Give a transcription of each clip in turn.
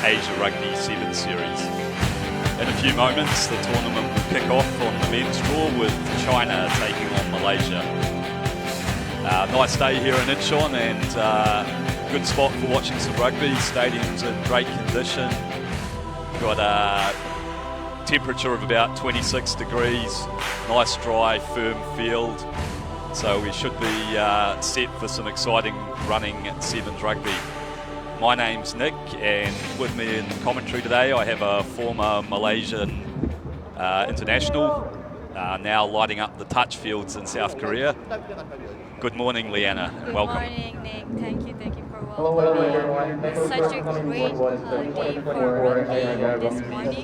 Asia Rugby 7 Series. In a few moments, the tournament will kick off on the men's draw with China taking on Malaysia. Nice day here in Incheon and good spot for watching some rugby. Stadium's in great condition. Got a temperature of about 26 degrees, nice dry firm field. So we should be set for some exciting running at Sevens Rugby. My name's Nick, and with me in commentary today I have a former Malaysian international, now lighting up the touch fields in South Korea. Good morning, Leanna. Welcome. Good morning, Nick. Thank you for welcoming me. It's such a great day for rugby this morning.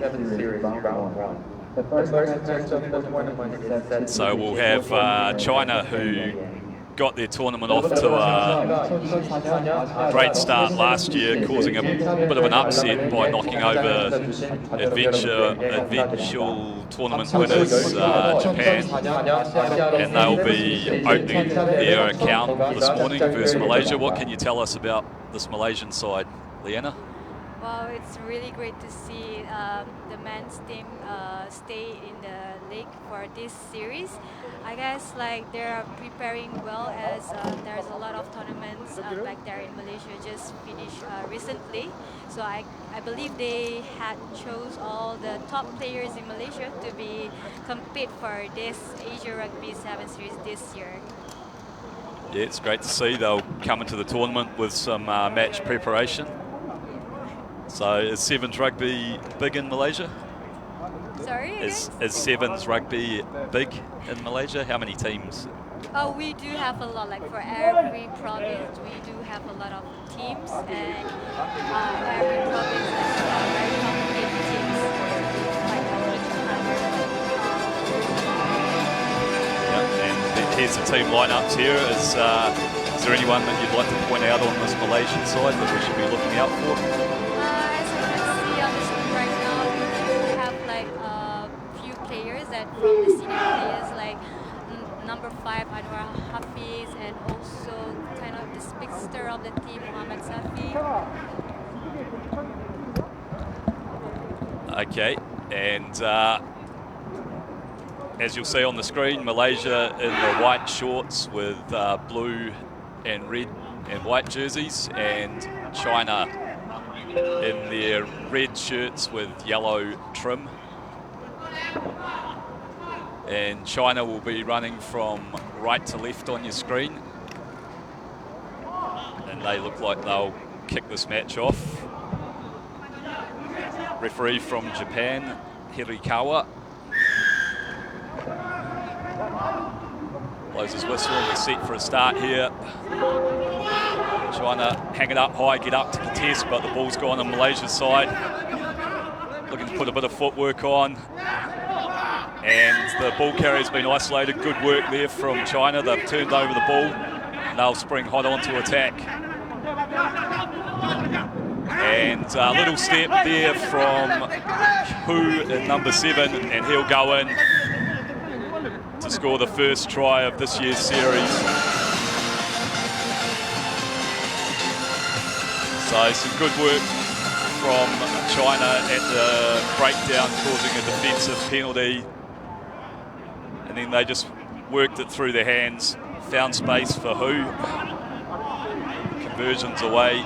So we'll have China, who got their tournament off to a great start last year, causing a bit of an upset by knocking over eventual tournament winners Japan, and they'll be opening their account this morning versus Malaysia. What can you tell us about this Malaysian side, Leanna? Well, it's really great to see the men's team stay in the league for this series. I guess like they're preparing well, as there's a lot of tournaments back there in Malaysia just finished recently. So I believe they had chose all the top players in Malaysia to be compete for this Asia Rugby 7 Series this year. Yeah, it's great to see they'll come into the tournament with some match preparation. So is Sevens Rugby big in Malaysia? Sorry, Is Sevens Rugby big in Malaysia? How many teams? Oh, we do have a lot. Like for every province, we do have a lot of teams, and every province has very complicated teams. Like Yeah, and here's the team lineups here. Is there anyone that you'd like to point out on this Malaysian side that we should be looking out for? As you can see on the screen right now, we do have like a few players that from the senior players, like number 5 Anwar Hafiz, and also kind of the speedster of the team, Muhammad Safi. Okay, and as you'll see on the screen, Malaysia in the white shorts with blue and red and white jerseys, and China in their red shirts with yellow trim. And China will be running from right to left on your screen, and they look like they'll kick this match off. Referee from Japan, Hirikawa, blows his whistle and we're set for a start here. China hang it up high, get up to contest, but the ball's gone on Malaysia's side. Looking to put a bit of footwork on. And the ball carrier's been isolated. Good work there from China. They've turned over the ball and they'll spring hot on to attack. And a little step there from Hu in number 7, and he'll go in to score the first try of this year's series. So some good work from China at the breakdown, causing a defensive penalty. And then they just worked it through their hands, found space for Hu. Conversions away.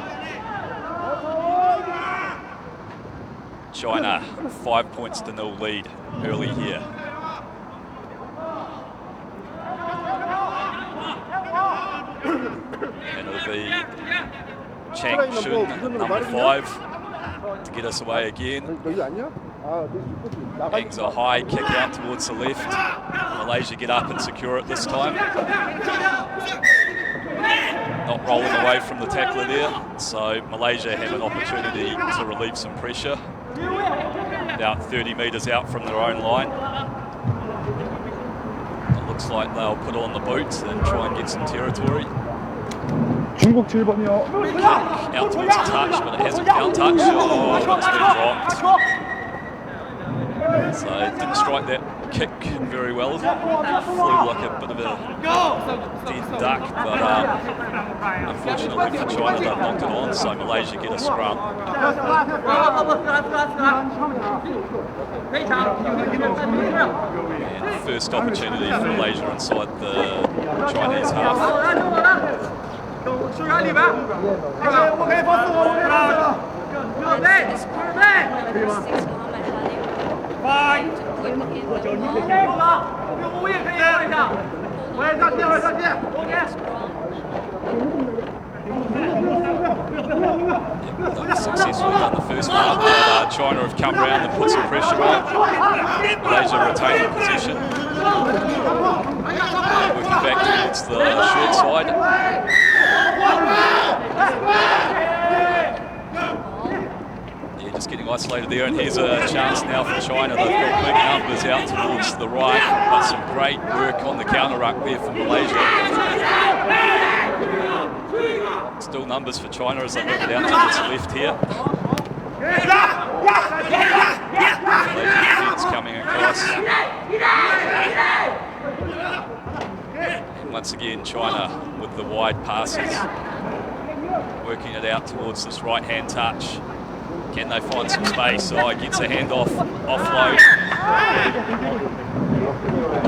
China 5 points to 0 lead early here. And it'll be Chang Shun, number 5, to get us away again. Hangs a high kick out towards the left. Malaysia get up and secure it this time. Not rolling away from the tackler there, so Malaysia have an opportunity to relieve some pressure. About 30 metres out from their own line. It looks like they'll put on the boots and try and get some territory. 중국 7번이요. Out towards the touch, but it hasn't found touch. Oh, it's been dropped. So didn't strike that kick very well. Flew like a bit of a dead duck, but unfortunately for China, they've knocked it on, so Malaysia get a scrum. And first opportunity for Malaysia inside the Chinese half. Successfully done the first part, but China have come around and put some pressure on. Malaysia retaining possession. Working back towards the short side. Yeah, just getting isolated there, and here's a chance now for China. They've got big numbers out towards the right, but some great work on the counter ruck there from Malaysia. Still numbers for China as they move it out towards the left here. Malaysian defence coming across. And once again, China with the wide passes. Working it out towards this right-hand touch. Can they find some space? Oh, he gets a handoff, offload.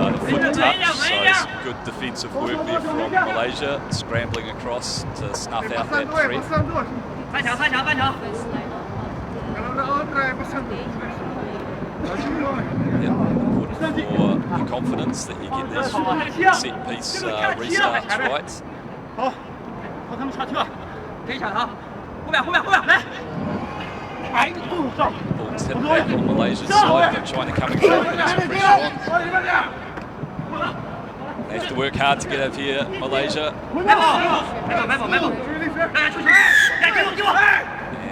The foot touch, so it's good defensive work there from Malaysia, scrambling across to snuff out that threat. Yep, important for the confidence that you get these set piece restarts right. Ball's hit back on Malaysia's side, but China coming through, putting some pressure on. They have to work hard to get up here, Malaysia. And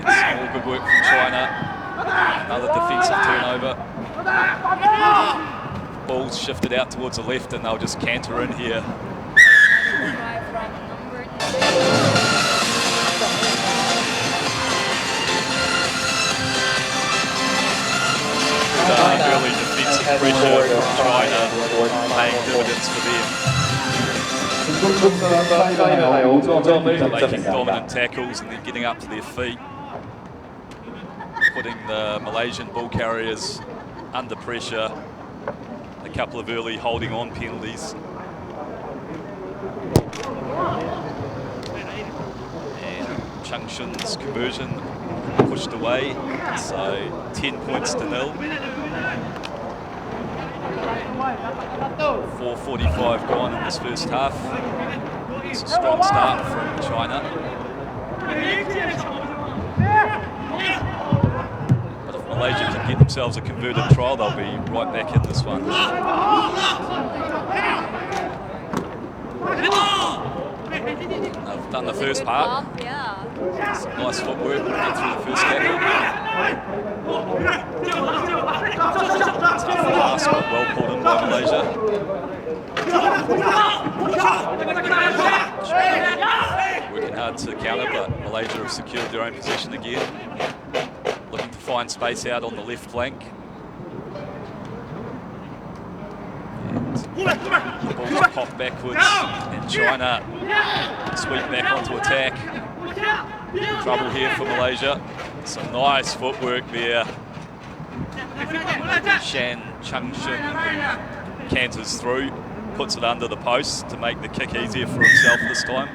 some more good work from China. Another defensive turnover. Ball's shifted out towards the left, and they'll just canter in here. Early defensive pressure from China, paying dividends for them. Making dominant tackles and then getting up to their feet, putting the Malaysian ball carriers under pressure. A couple of early holding on penalties. And Changshun's conversion pushed away, so 10 points to 0. 4:45 gone in this first half. It's a strong start from China. But if Malaysia can get themselves a converted try, they'll be right back in this one. They've done the first part. Some nice footwork to get through the first tackle. Tough pass, but well pulled in by Malaysia. Working hard to counter, but Malaysia have secured their own position again. Looking to find space out on the left flank. And the ball's popped backwards, and China sweep back onto attack. Trouble here for Malaysia. Some nice footwork there. Shan Changshun canters through, puts it under the post to make the kick easier for himself this time.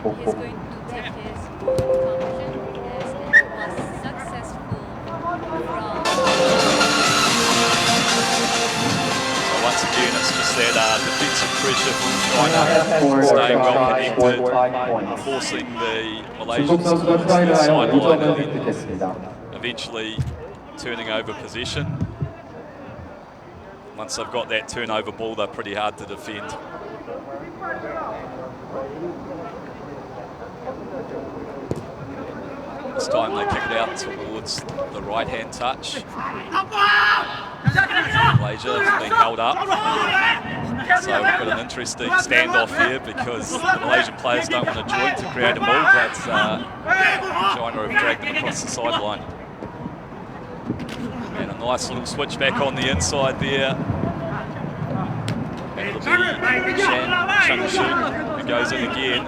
He's going to take his competition as it was successful from. So once again, it's just that defensive pressure from China, staying well connected, forcing the Malaysians towards the sideline, and then eventually turning over possession. Once they've got that turnover ball, they're pretty hard to defend. This time they kick it out towards the right-hand touch. Malaysia has been held up. So we've got an interesting standoff here because the Malaysian players don't want to join to create a ball, but China have dragged them across the sideline. And a nice little switchback on the inside there. And it'll be Chang-Shun who goes in again.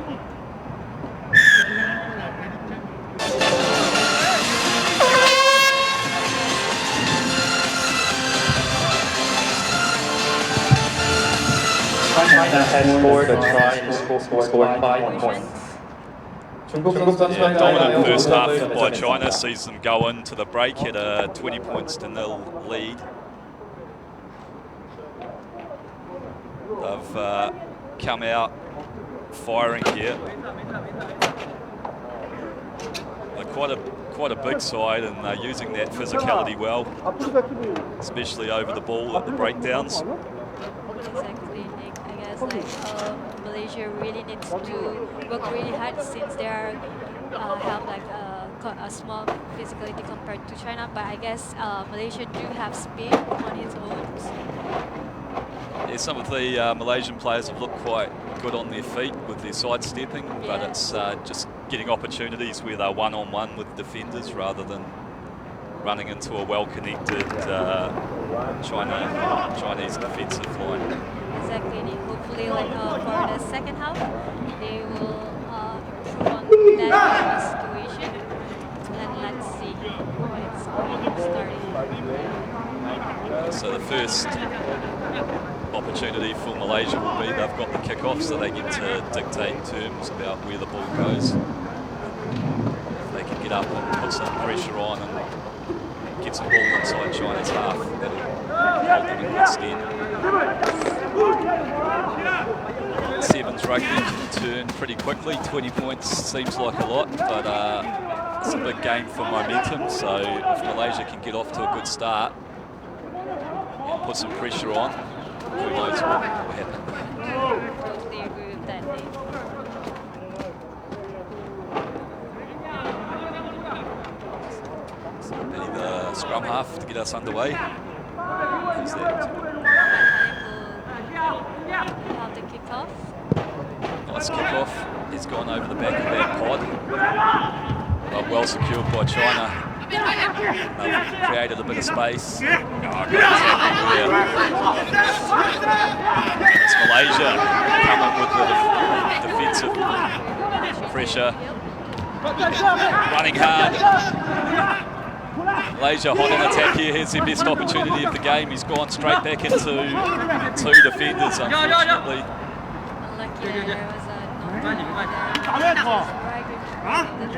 China has scored a try and scored 5 points. Yeah, dominant first half by China sees them go into the break at a 20 points to 0 lead. They've come out firing here. They're quite a big side, and they're using that physicality well, especially over the ball at the breakdowns. Exactly, Nick. I guess like Malaysia really needs to work really hard since they are have like a small physicality compared to China. But I guess Malaysia do have speed on its own. Yeah, some of the Malaysian players have looked quite good on their feet with their sidestepping, but it's just getting opportunities where they're one-on-one with defenders rather than running into a well-connected Chinese defensive line. Exactly. Hopefully, like for the second half, they will improve on that situation. And let's see how it's starting. So the first opportunity for Malaysia will be they've got the kick-off, so they get to dictate terms about where the ball goes. If they can get up and put some pressure on and get some ball inside China's half, that'll hold them in good stead. Sevens rugby can turn pretty quickly. 20 points seems like a lot, but it's a big game for momentum, so if Malaysia can get off to a good start and put some pressure on, who knows what will happen. Totally agree with that, Nick. So maybe the scrum half to get us underway. Who's that? Have the kickoff. Nice kick-off. He's gone over the back of that pod. But well secured by China. They've created a bit of space. Oh, good tackle there. It's Malaysia coming with the defensive pressure. Running hard. Malaysia hot on attack here. Here's their best opportunity of the game. He's gone straight back into two defenders, unfortunately. Unlucky there was a knock Hopefully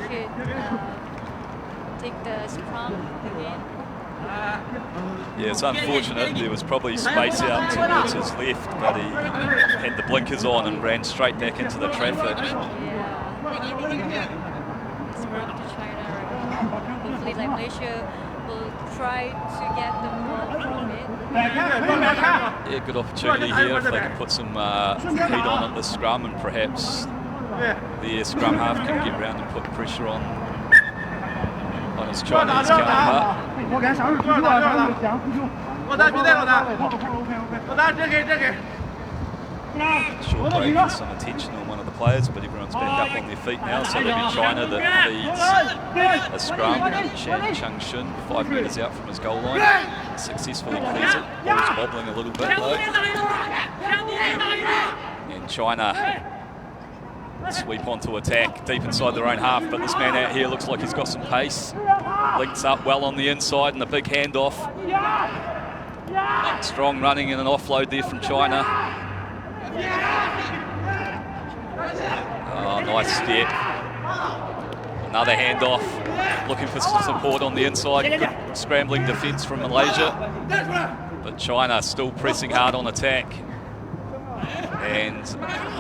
they could take the scrum again. Yeah, it's unfortunate. There was probably space out towards his left, but he had the blinkers on and ran straight back into the traffic. Scrum to China. Hopefully, like Malaysia will try to get the ball from it. Yeah, good opportunity here if they can put some heat on at the scrum, and perhaps the scrum half can get round and put pressure on his Chinese counterpart. Short break with some attention on one of the players, but everyone's back up on their feet now, so it'll be China that feeds a scrum. Chang-Shun, 5 metres out from his goal line, successfully clears it. Ball's bobbling a little bit though. And China sweep onto attack deep inside their own half, but this man out here looks like he's got some pace. Links up well on the inside and a big handoff. Strong running and an offload there from China. Oh, nice step. Another handoff. Looking for some support on the inside. Good scrambling defence from Malaysia. But China still pressing hard on attack. And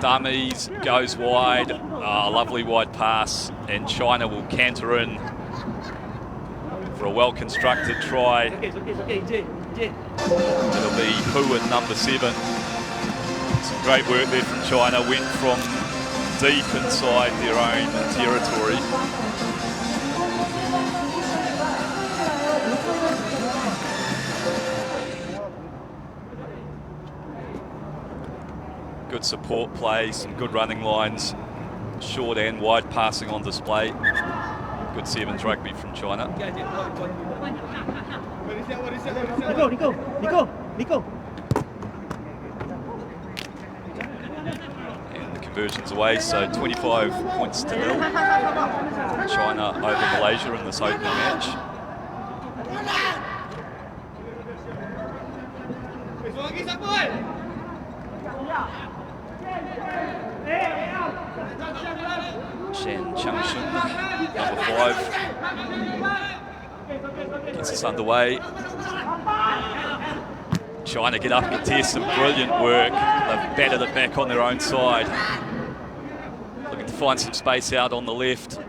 Dummies goes wide. Oh, lovely wide pass. And China will canter in for a well-constructed try. It'll be Hu at number 7. Some great work there from China. Went from deep inside their own territory. Good support play, some good running lines, short and wide passing on display. Good sevens rugby from China. And the conversion's away, so 25 points to 0. China over Malaysia in this opening match. Shen Changshun, number 5, gets us underway. China get up and contest, some brilliant work. They've battered it back on their own side. Looking to find some space out on the left.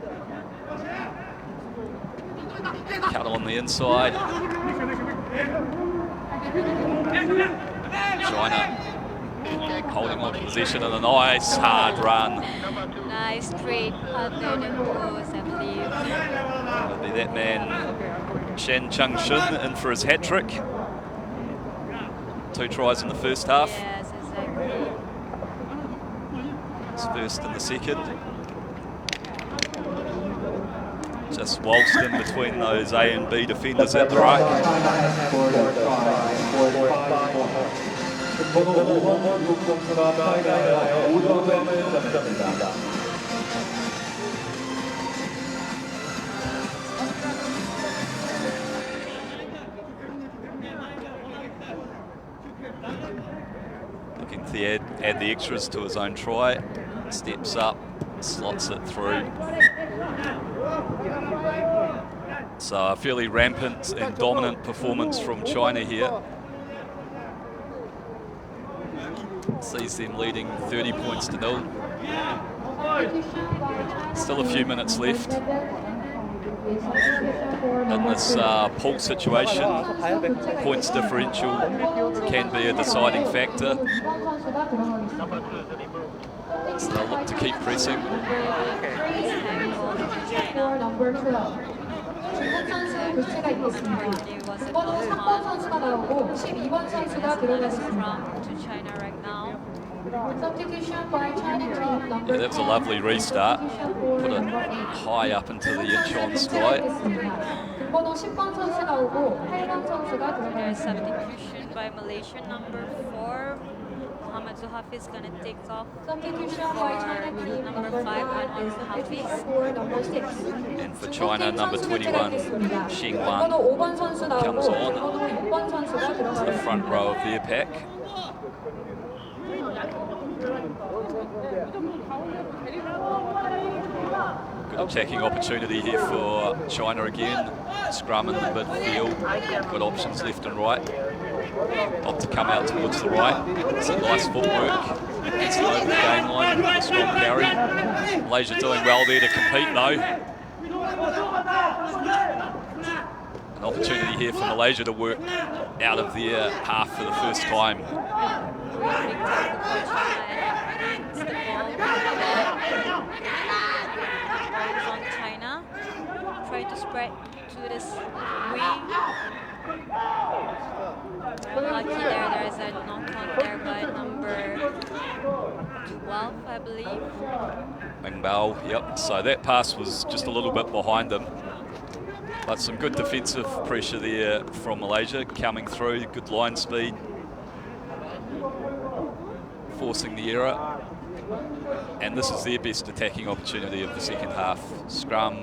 Cut on the inside. China holding on to possession and a nice hard run. Nice straight under the post, I believe. That'll be that man, Shen Changshun, in for his hat-trick. 2 tries in the first half. Yes, exactly. His first in the second. Just waltzed in between those A and B defenders at the right. Looking to add the extras to his own try. Steps up, slots it through. So a fairly rampant and dominant performance from China here. Sees them leading 30 points to 0. Still a few minutes left. In this pool situation, points differential can be a deciding factor. So they'll look to keep pressing. 교체가 있겠습니다. 번호 3번 선수가 나오고 12번 선수가 들어갔습니다. To China right now. Substitution by China team number. Yeah, that was a lovely restart. Put it high up into the inch-on sky. 번호 10번 선수 나오고 8번 선수가 들어갔습니다. Substitution by Malaysia number 4. Muhammad Zuhafi is going to take off. Substitution by China team number 5 on Hafiz. And for China, number 21, Xing Wan, comes on to the front row of their pack. Good attacking opportunity here for China again. Scrum in the midfield, good options left and right. Opt to come out towards the right. It's a nice footwork. Gets it over the game line. A strong carry. Malaysia doing well there to compete though. An opportunity here for Malaysia to work out of their half for the first time. On China, try to spread to this wing. Lucky there is a knock-on there by number 12, I believe. Mingbao, yep. So that pass was just a little bit behind them. But some good defensive pressure there from Malaysia coming through. Good line speed. Forcing the error. And this is their best attacking opportunity of the second half. Scrum,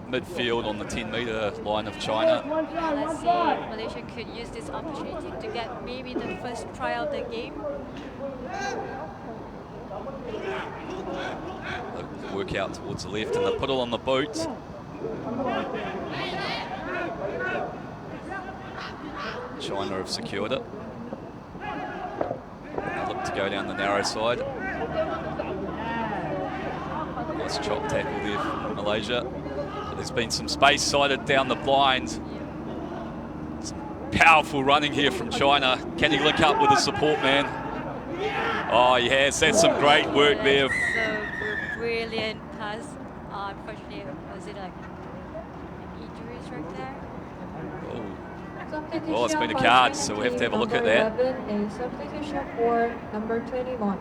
midfield on the 10-metre line of China. Let's see, Malaysia could use this opportunity to get maybe the first try of the game. They work out towards the left and they put it on the boot. China have secured it. They look to go down the narrow side. Nice chop tackle there from Malaysia. But there's been some space sided down the blind. Some powerful running here from China. Can he link up with the support man? Oh, he has. That's some great work there. So brilliant pass. Unfortunately, was it like injuries right there? Oh, Well, it's been a card, so we'll have to have a look at that. Substitution for number 21.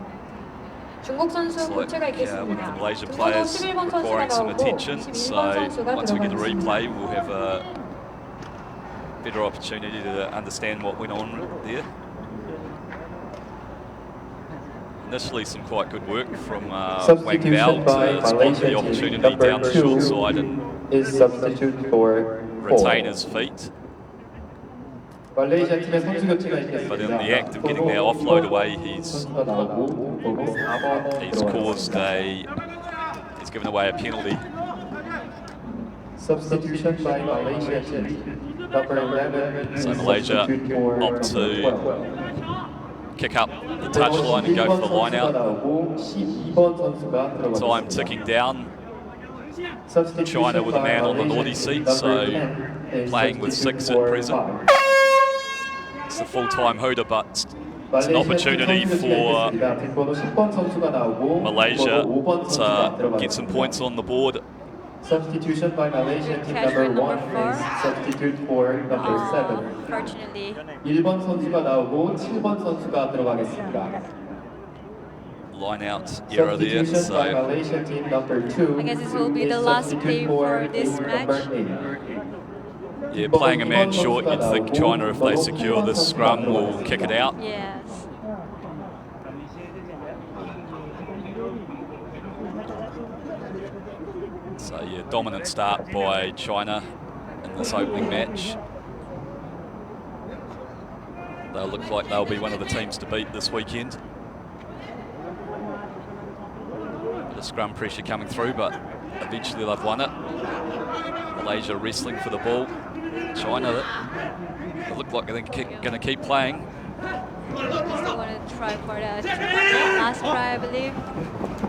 중국 선수 Looks like 교체가 one of the 있겠습니다. Malaysia 중국 players 11번 선수가 requiring some 나오고 attention, 22번 so 선수가 once we get the 들어가겠습니다. replay, we'll have a better opportunity to understand what went on there. Initially, some quite good work from Wang Substitution Bao by to spot Malaysia the opportunity team number down the short 2 side and is substitute for retain 4. his feet. 말레이시아 팀의 선수 교체가 있겠습니다. But in the act of getting their offload away, he's 선수가 나오고 거기 4번 he's given away a penalty. Substitution by Malaysia team number 11 is So Malaysia substitute for opt to number 12. Kick up the touchline and go for the line out. 12번 선수가 들어갑니다. Time ticking down. China with a man on the naughty seat, so playing with 6 at present. It's a full-time hooter, but it's an opportunity for Malaysia to get some points on the board. Substitution by Malaysian team number 1 is substitute for number 7. Unfortunately. 1번 선수가 나오고 7번 선수가 들어가겠습니다. Line out error there, Substitution by so Malaysian team number 2 I guess this will be the is last substitute play for this number match. 8. yeah, playing a man short, you'd think China, if they secure this scrum, will kick it out. Yes. So yeah, dominant start by China in this opening match. They'll look like they'll be one of the teams to beat this weekend. Bit of scrum pressure coming through, but eventually they've won it. Malaysia wrestling for the ball. China, they look like they're going to keep playing. Still want to try for the last try, I believe.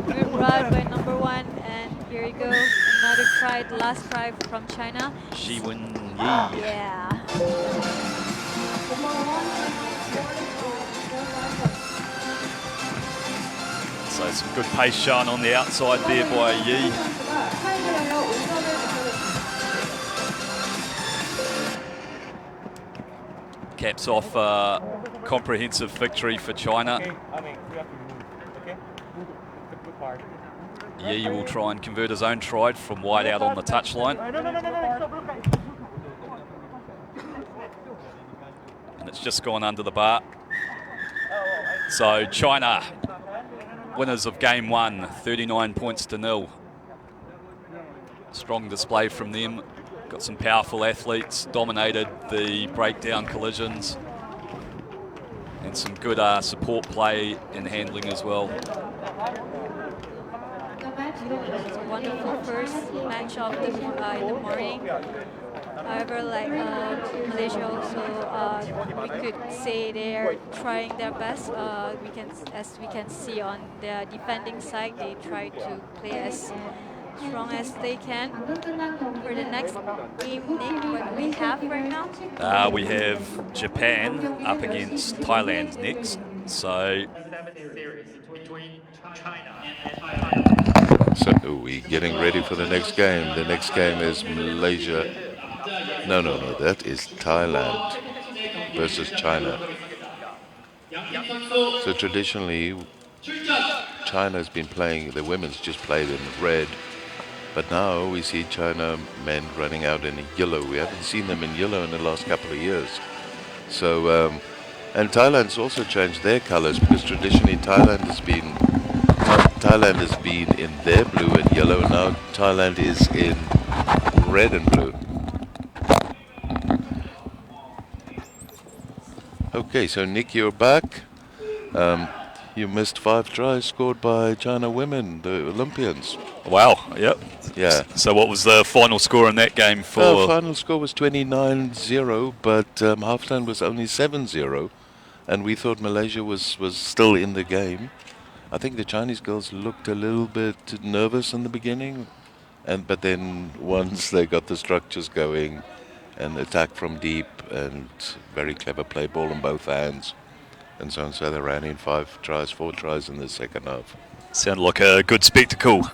Good run by number 1, and here you go. Another try, the last try from China. Shi Wen Yi. Yeah. So some good pace shown on the outside there by Yi. Caps off a comprehensive victory for China. Yi will try and convert his own try from wide out on the touchline. And it's just gone under the bar. So China, winners of game 1, 39 points to 0. Strong display from them. Got some powerful athletes, dominated the breakdown collisions, and some good support play and handling as well. It's a wonderful first match of the in the morning. However, like Malaysia also, we could say they're trying their best. As we can see on the defending side, they try to play as strong as they can. For the next game, Nick, what do we have right now? We have Japan up against Thailand next. So we're getting ready for the next game. The next game is Malaysia. No, that is Thailand versus China. So traditionally, China's been playing, the women's just played in red. But now we see China men running out in yellow. We haven't seen them in yellow in the last couple of years. So, and Thailand's also changed their colors because traditionally Thailand has been in their blue and yellow. Now Thailand is in red and blue. Okay, so Nick, you're back. You missed 5 tries scored by China women, the Olympians. wow, yep. Yeah. So what was the final score in that game for? The final score was 29-0, but halftime was only 7-0, and we thought Malaysia was still in the game. I think the Chinese girls looked a little bit nervous in the beginning, but then once they got the structures going, and attack from deep, and very clever play, ball in both hands, and so on. So they ran in 4 tries in the second half. Sounded like a good spectacle.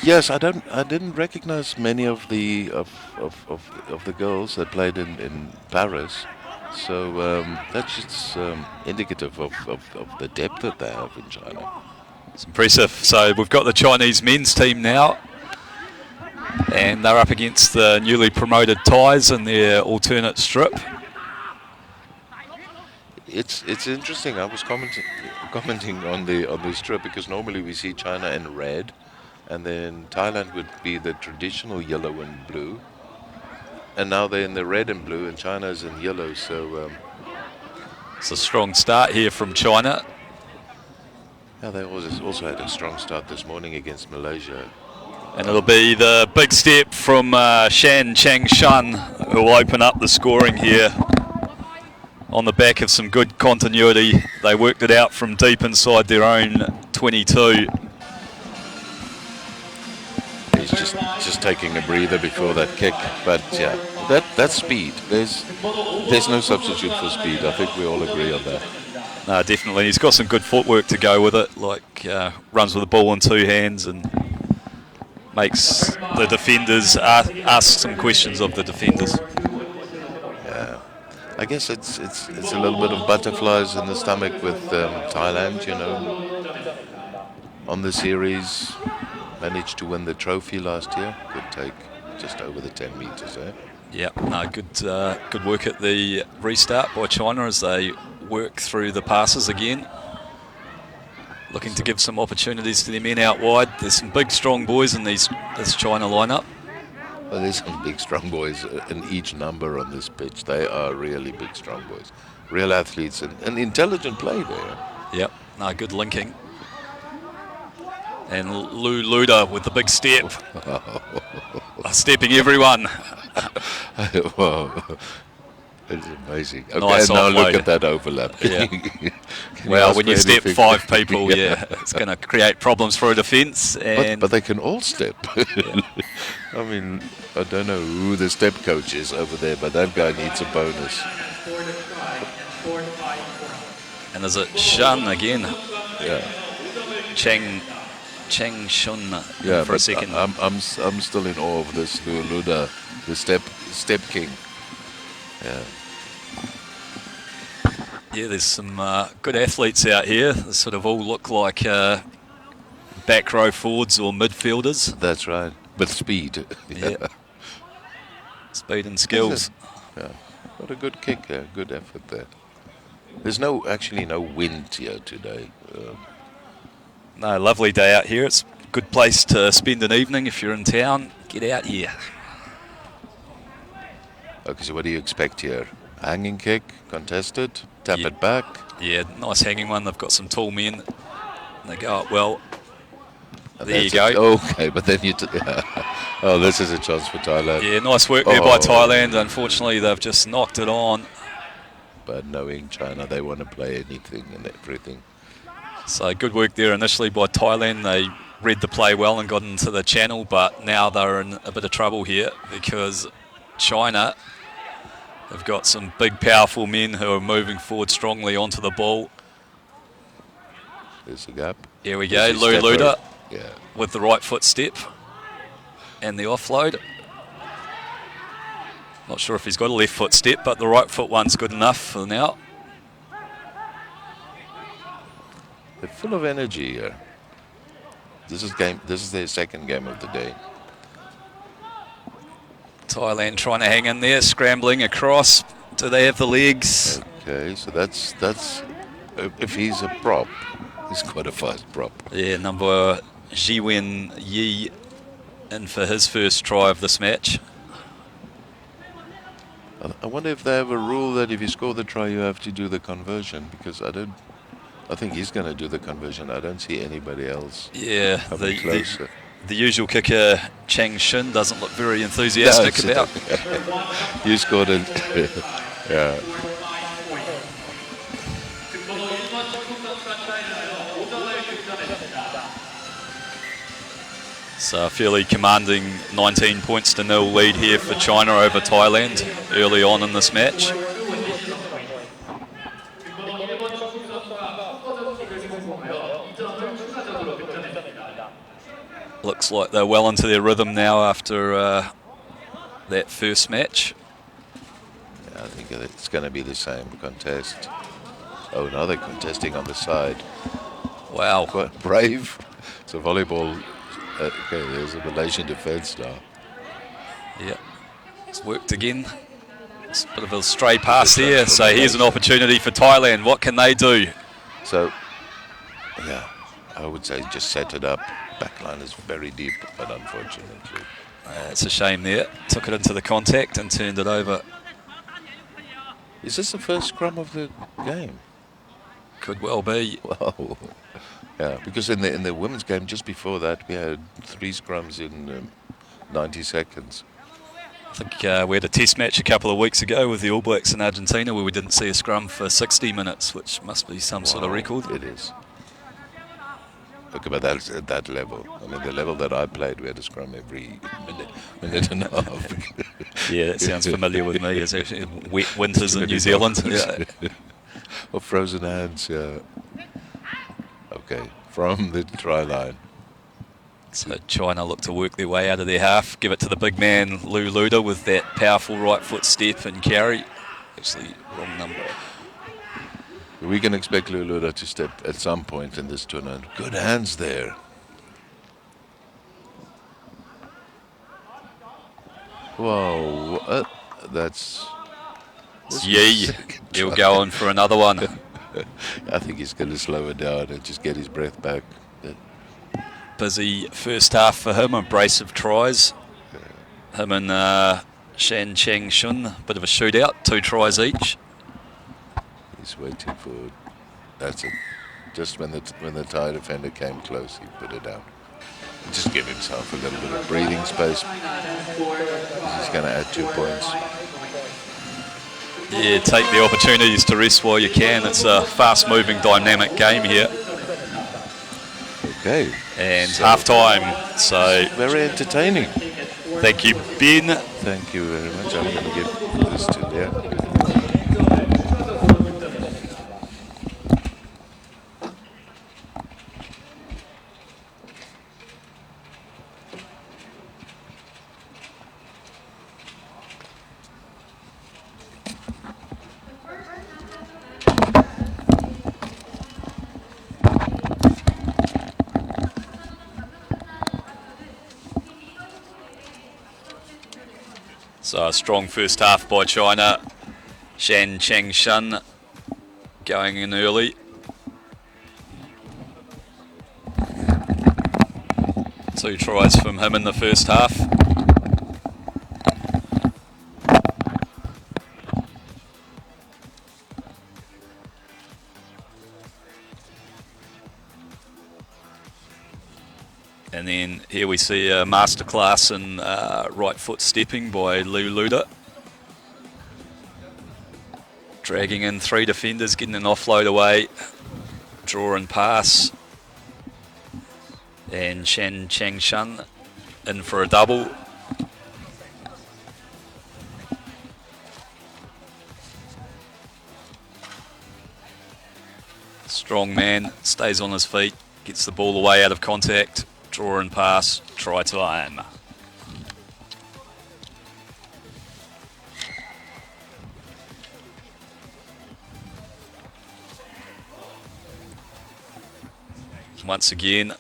Yes, I didn't recognize many of the of the girls that played in Paris. So that's just indicative of the depth that they have in China. It's impressive. So we've got the Chinese men's team now, and they're up against the newly promoted Thais in their alternate strip. It's interesting. I was commenting on the strip because normally we see China in red, and then Thailand would be the traditional yellow and blue, and now they're in the red and blue, and China's in yellow. So it's a strong start here from China. yeah, they also had a strong start this morning against Malaysia. And it'll be the big step from Shan Chang Shun who will open up the scoring here. On the back of some good continuity, they worked it out from deep inside their own 22. He's just taking a breather before that kick, but yeah, that's speed. There's no substitute for speed. I think we all agree on that. No, definitely. He's got some good footwork to go with it, like runs with the ball in two hands and makes the defenders ask some questions of the defenders. Yeah, I guess it's a little bit of butterflies in the stomach with Thailand, you know. On the series, managed to win the trophy last year. Could take just over the 10 meters there. Yeah, no, good work at the restart by China as they work through the passes again. Looking to give some opportunities to their men out wide. There's some big, strong boys in this China lineup. Well, there's some big, strong boys in each number on this pitch. They are really big, strong boys. Real athletes and intelligent play there. Yep, no, good linking. And Lu Luda with the big step. Stepping everyone. Wow. It's amazing. Okay, Nice now offload. look at that overlap. Yeah. Can Well, ask when you for step anything? 5 people, yeah, it's going to create problems for a defence. And But they can all step. I mean, I don't know who the step coach is over there, but that guy needs a bonus. and is it Shun again? Yeah. Cheng Shun Yeah, for a but second. I'm still in awe of this Luda, the step king. Yeah. Yeah, there's some good athletes out here. They sort of all look like back row forwards or midfielders. That's right. But speed. Yeah. Speed and skills. Yeah. What a good kick there. Good effort there. There's actually no wind here today. No, lovely day out here. It's a good place to spend an evening if you're in town. Get out here. Okay, so what do you expect here? Hanging kick, contested, tap Yeah. it back. Yeah, nice hanging one. They've got some tall men. They go up well. And There you that's go. it. Okay, but then oh, this is a chance for Thailand. Yeah, nice work there by Oh. Thailand. Unfortunately, they've just knocked it on. But knowing China, they want to play anything and everything. So good work there initially by Thailand. They read the play well and got into the channel, but now they're in a bit of trouble here because China have got some big, powerful men who are moving forward strongly onto the ball. There's a gap. Here we go, There's his Lu stepper. Luda Yeah. with the right foot step and the offload. Not sure if he's got a left foot step, but the right foot one's good enough for now. They're full of energy here. This is their second game of the day. Thailand trying to hang in there, scrambling across. Do they have the legs? Okay, so that's if he's a prop, he's quite a fast prop. Yeah, number Jiwen Yi in for his first try of this match. I wonder if they have a rule that if you score the try, you have to do the conversion, because I think he's going to do the conversion. I don't see anybody else Yeah, coming closer. the usual kicker, Chang Shin, doesn't look very enthusiastic No, about. You scored it. Yeah. So a fairly commanding 19 points to 0 lead here for China over Thailand early on in this match. Looks like they're well into their rhythm now after that first match. Yeah, I think it's going to be the same contest. Oh, now they're contesting on the side. Wow. Quite brave. So volleyball. Okay, there's a Malaysian defence now. Yeah, it's worked again. It's a bit of a stray pass there. So here's an opportunity for Thailand. What can they do? So, yeah, I would say just set it up. Backline is very deep, but unfortunately. It's a shame there. Took it into the contact and turned it over. Is this the first scrum of the game? Could well be. Wow. Yeah, because in the women's game just before that we had 3 scrums in 90 seconds. I think we had a test match a couple of weeks ago with the All Blacks in Argentina where we didn't see a scrum for 60 minutes, which must be some sort of record. It is. Look about that at that level. I mean, the level that I played, we had a scrum every minute and a half. Yeah, that sounds familiar with me. It's actually wet winters in New Zealand. Yeah. Or frozen hands, yeah. Okay, from the try line. So China look to work their way out of their half, give it to the big man Lu Luda with that powerful right foot step and carry. Actually, wrong number. We can expect Luluda to step at some point in this tournament. Good hands there. Whoa, that's... Yee, he'll go on for another one. I think he's going to slow it down and just get his breath back. Busy first half for him, a brace of tries. Him and Shan Cheng Shun, bit of a shootout, 2 tries each. He's waiting for... That's it. Just when the Thai defender came close, he put it down. Just give himself a little bit of breathing space. He's going to add 2 points. Yeah, take the opportunities to rest while you can. It's a fast-moving, dynamic game here. Okay. And so half-time, so... Very entertaining. Thank you, Ben. Thank you very much. I'm going to give this to Leah. So a strong first half by China. Shan Cheng Shun going in early. Two tries from him in the first half. And then here we see a masterclass in right foot stepping by Lu Luda. Dragging in 3 defenders, getting an offload away. Draw and pass. And Shan Cheng Shun in for a double. Strong man, stays on his feet, gets the ball away out of contact. Draw and pass, try time. Once again,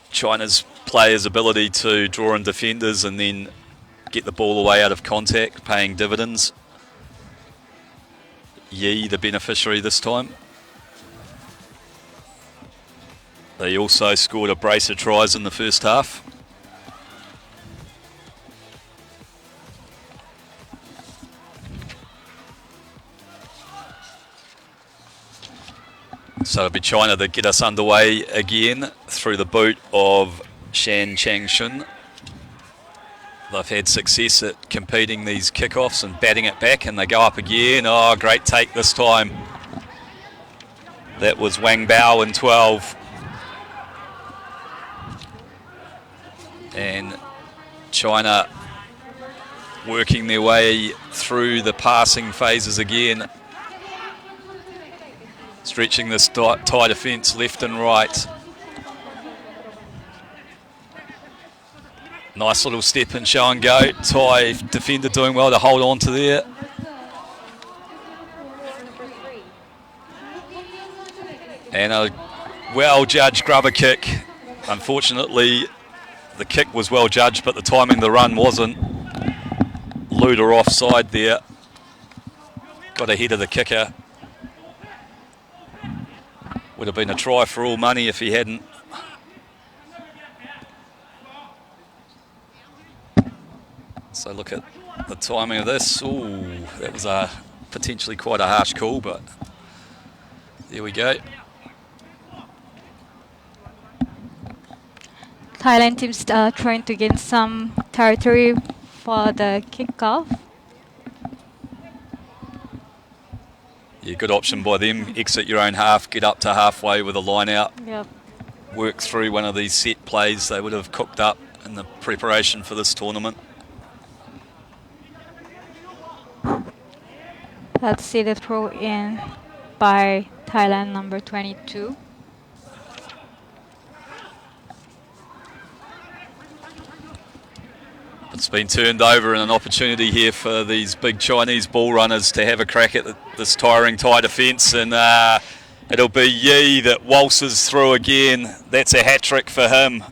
China's players' ability to draw in defenders and then get the ball away out of contact, paying dividends. Yi, the beneficiary this time. They also scored a brace of tries in the first half. So it'll be China that get us underway again through the boot of Shan Cheng Shun. They've had success at competing these kickoffs and batting it back, and they go up again. Oh, great take this time. That was Wang Bao in 12. And China working their way through the passing phases again. Stretching this Thai defence left and right. Nice little step and show and go. Thai defender doing well to hold on to there. And a well-judged grubber kick. Unfortunately, the kick was well judged, but the timing of the run wasn't. Luder offside there. Got ahead of the kicker. Would have been a try for all money if he hadn't. So look at the timing of this. Ooh, that was potentially quite a harsh call, but there we go. Thailand team's trying to gain some territory for the kickoff. Yeah, good option by them. Exit your own half, get up to halfway with a line out. Yep. Work through one of these set plays they would have cooked up in the preparation for this tournament. Let's see the throw in by Thailand number 22. It's been turned over and an opportunity here for these big Chinese ball runners to have a crack at this tiring Thai defence, and it'll be Yi that waltzes through again. That's a hat-trick for him.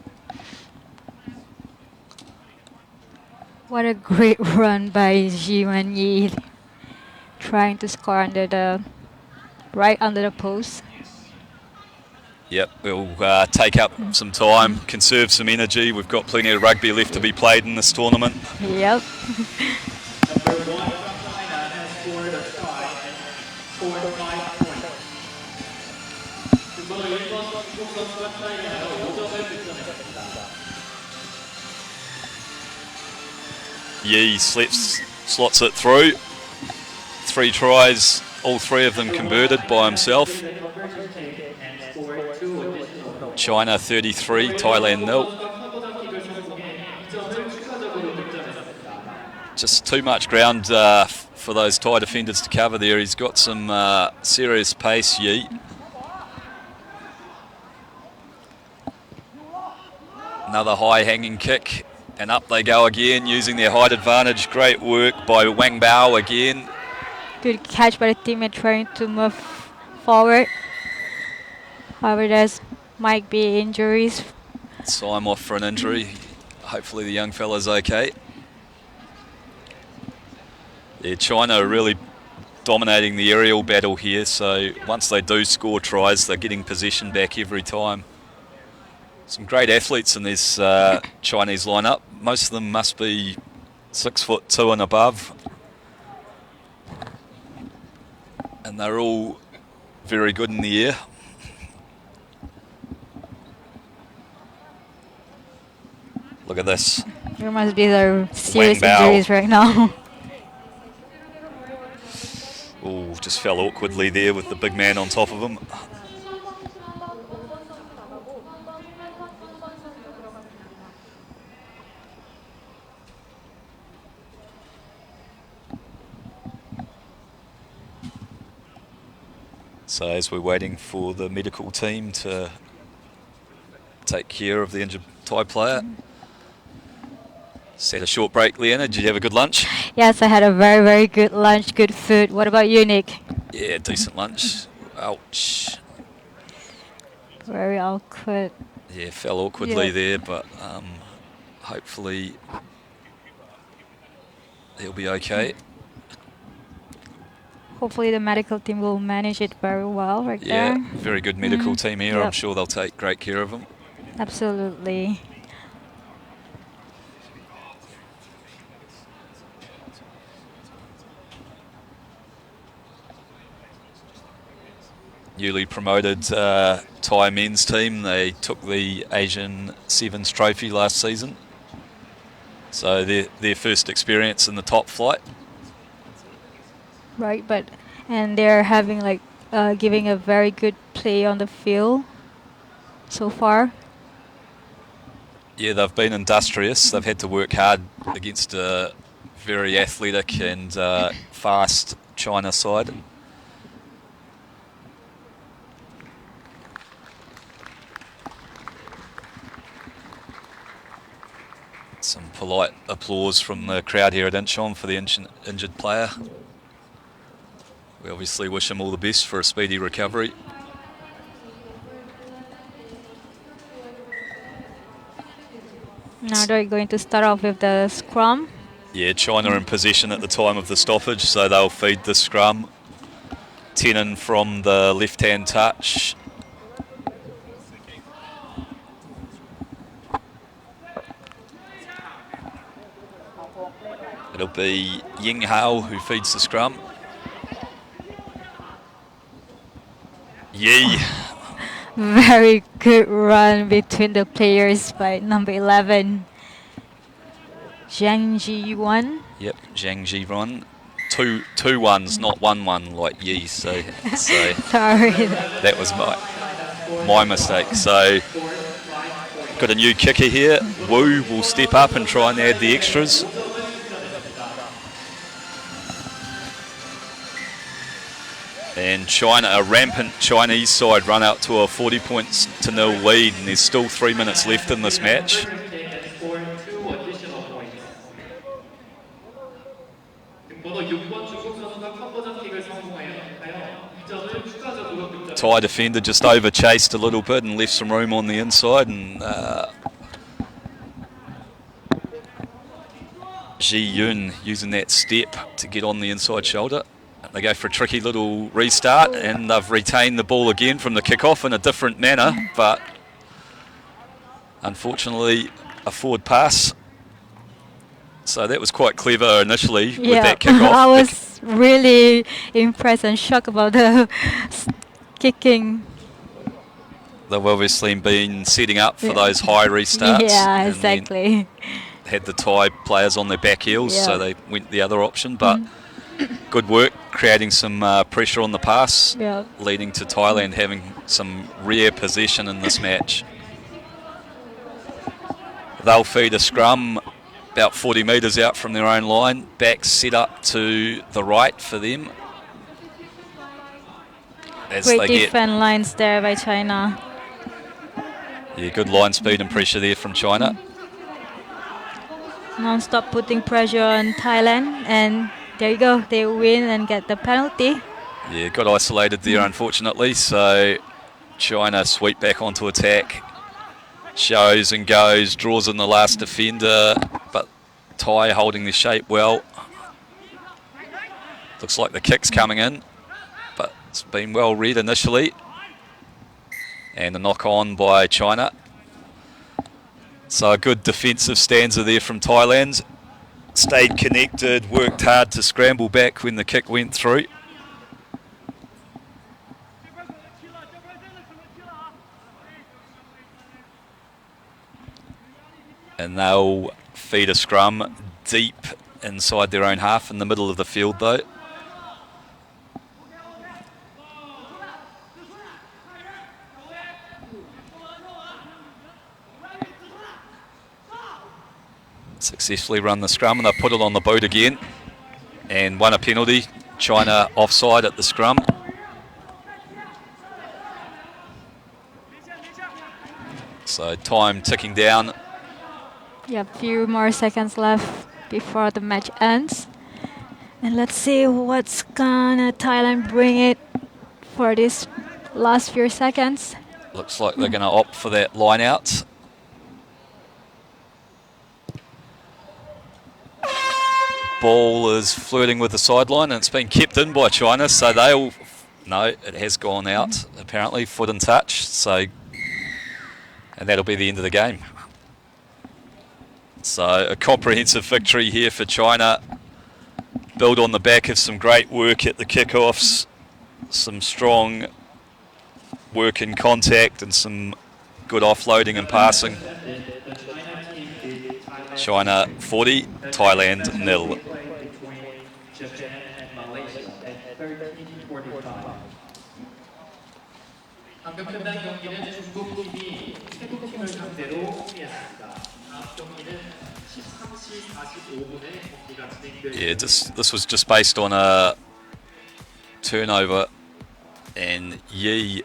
What a great run by Jiwan Yi, trying to score right under the post. Yep, we'll take up some time, conserve some energy. We've got plenty of rugby left to be played in this tournament. Yep. Number 1 from China has scored a try and scored 5 points. Yi slots it through. 3 tries, all 3 of them converted by himself. China 33, Thailand 0. Just too much ground for those Thai defenders to cover there. He's got some serious pace, Yi. Another high hanging kick, and up they go again using their height advantage. Great work by Wang Bao again. Good catch by the teammate trying to move forward. However, there's might be injuries. Sign off for an injury. Hopefully the young fella's okay. Yeah, China are really dominating the aerial battle here, so once they do score tries, they're getting possession back every time. Some great athletes in this Chinese lineup. Most of them must be 6'2" and above. And they're all very good in the air. Look at this. There must be the serious Wang Bao. injuries right now. Oh, just fell awkwardly there with the big man on top of him. So as we're waiting for the medical team to take care of the injured Thai player. Just had a short break, Leanna. Did you have a good lunch? Yes, I had a very, very good lunch, good food. What about you, Nick? Yeah, decent lunch. Ouch. Very awkward. Yeah, fell awkwardly Yeah. there, but hopefully he'll be okay. Hopefully the medical team will manage it very well right Yeah, there. very good medical team here. I'm Yep. sure they'll take great care of him. Absolutely. Newly promoted Thai men's team. They took the Asian Sevens trophy last season. So their first experience in the top flight. Right, and they're having giving a very good play on the field so far. Yeah, they've been industrious. They've had to work hard against a very athletic and fast China side. Some polite applause from the crowd here at Incheon for the injured player. We obviously wish him all the best for a speedy recovery. Now they're going to start off with the scrum. Yeah, China in possession at the time of the stoppage, so they'll feed the scrum. Tenon from the left-hand touch. It'll be Ying Hao who feeds the scrum. Yi. Very good run between the players by number 11, Zhang Ji-wan. Yep, Zhang Ji-wan. Two ones, not 1-1 like Yi. So Sorry. that was my mistake. So got a new kicker here. Wu will step up and try and add the extras. And China, a rampant Chinese side, run out to a 40-0 lead, and there's still 3 minutes left in this match. Thai defender just over chased a little bit and left some room on the inside, and Ji Yun using that step to get on the inside shoulder. They go for a tricky little restart, and they've retained the ball again from the kickoff in a different manner, but unfortunately a forward pass. So that was quite clever initially with that kickoff. I was really impressed and shocked about the kicking. They've obviously been setting up for those high restarts. Yeah, exactly. Had the Thai players on their back heels, so they went the other option, but good work creating some pressure on the pass, leading to Thailand having some rare possession in this match. They'll feed a scrum about 40 metres out from their own line, back set up to the right for them. As Great they defense lines there by China. Yeah, good line speed and pressure there from China. Non-stop putting pressure on Thailand, and there you go, they win and get the penalty. Yeah, got isolated there unfortunately, so China sweep back onto attack. Shows and goes, draws in the last defender, but Thai holding the shape well. Looks like the kick's coming in, but it's been well read initially. And a knock on by China. So a good defensive stanza there from Thailand. Stayed connected, worked hard to scramble back when the kick went through. And they'll feed a scrum deep inside their own half in the middle of the field though. Successfully run the scrum, and they put it on the boot again and won a penalty. China offside at the scrum. So time ticking down. Yeah, a few more seconds left before the match ends. And let's see what's gonna Thailand bring it for this last few seconds. Looks like they're going to opt for that line out. Ball is flirting with the sideline, and it's been kept in by China, so they'll... No, it has gone out, apparently, foot and touch, so... And that'll be the end of the game. So a comprehensive victory here for China. Build on the back of some great work at the kickoffs, some strong work in contact and some good offloading and passing. China 40, Thailand 0. 방금 끝난 경기는 중국팀이 태국팀을 상대로 승리했습니다. 다음 경기는 13시 45분에 경기가 진행됩니다. Yeah, this was just based on a turnover and Yi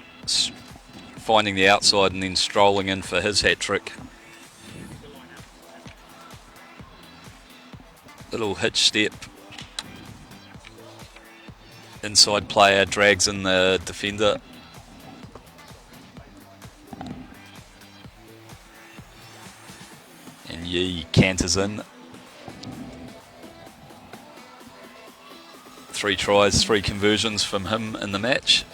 finding the outside and then strolling in for his hat-trick. Little hitch step. Inside player drags in the defender. And Yi canters in. 3 tries, 3 conversions from him in the match.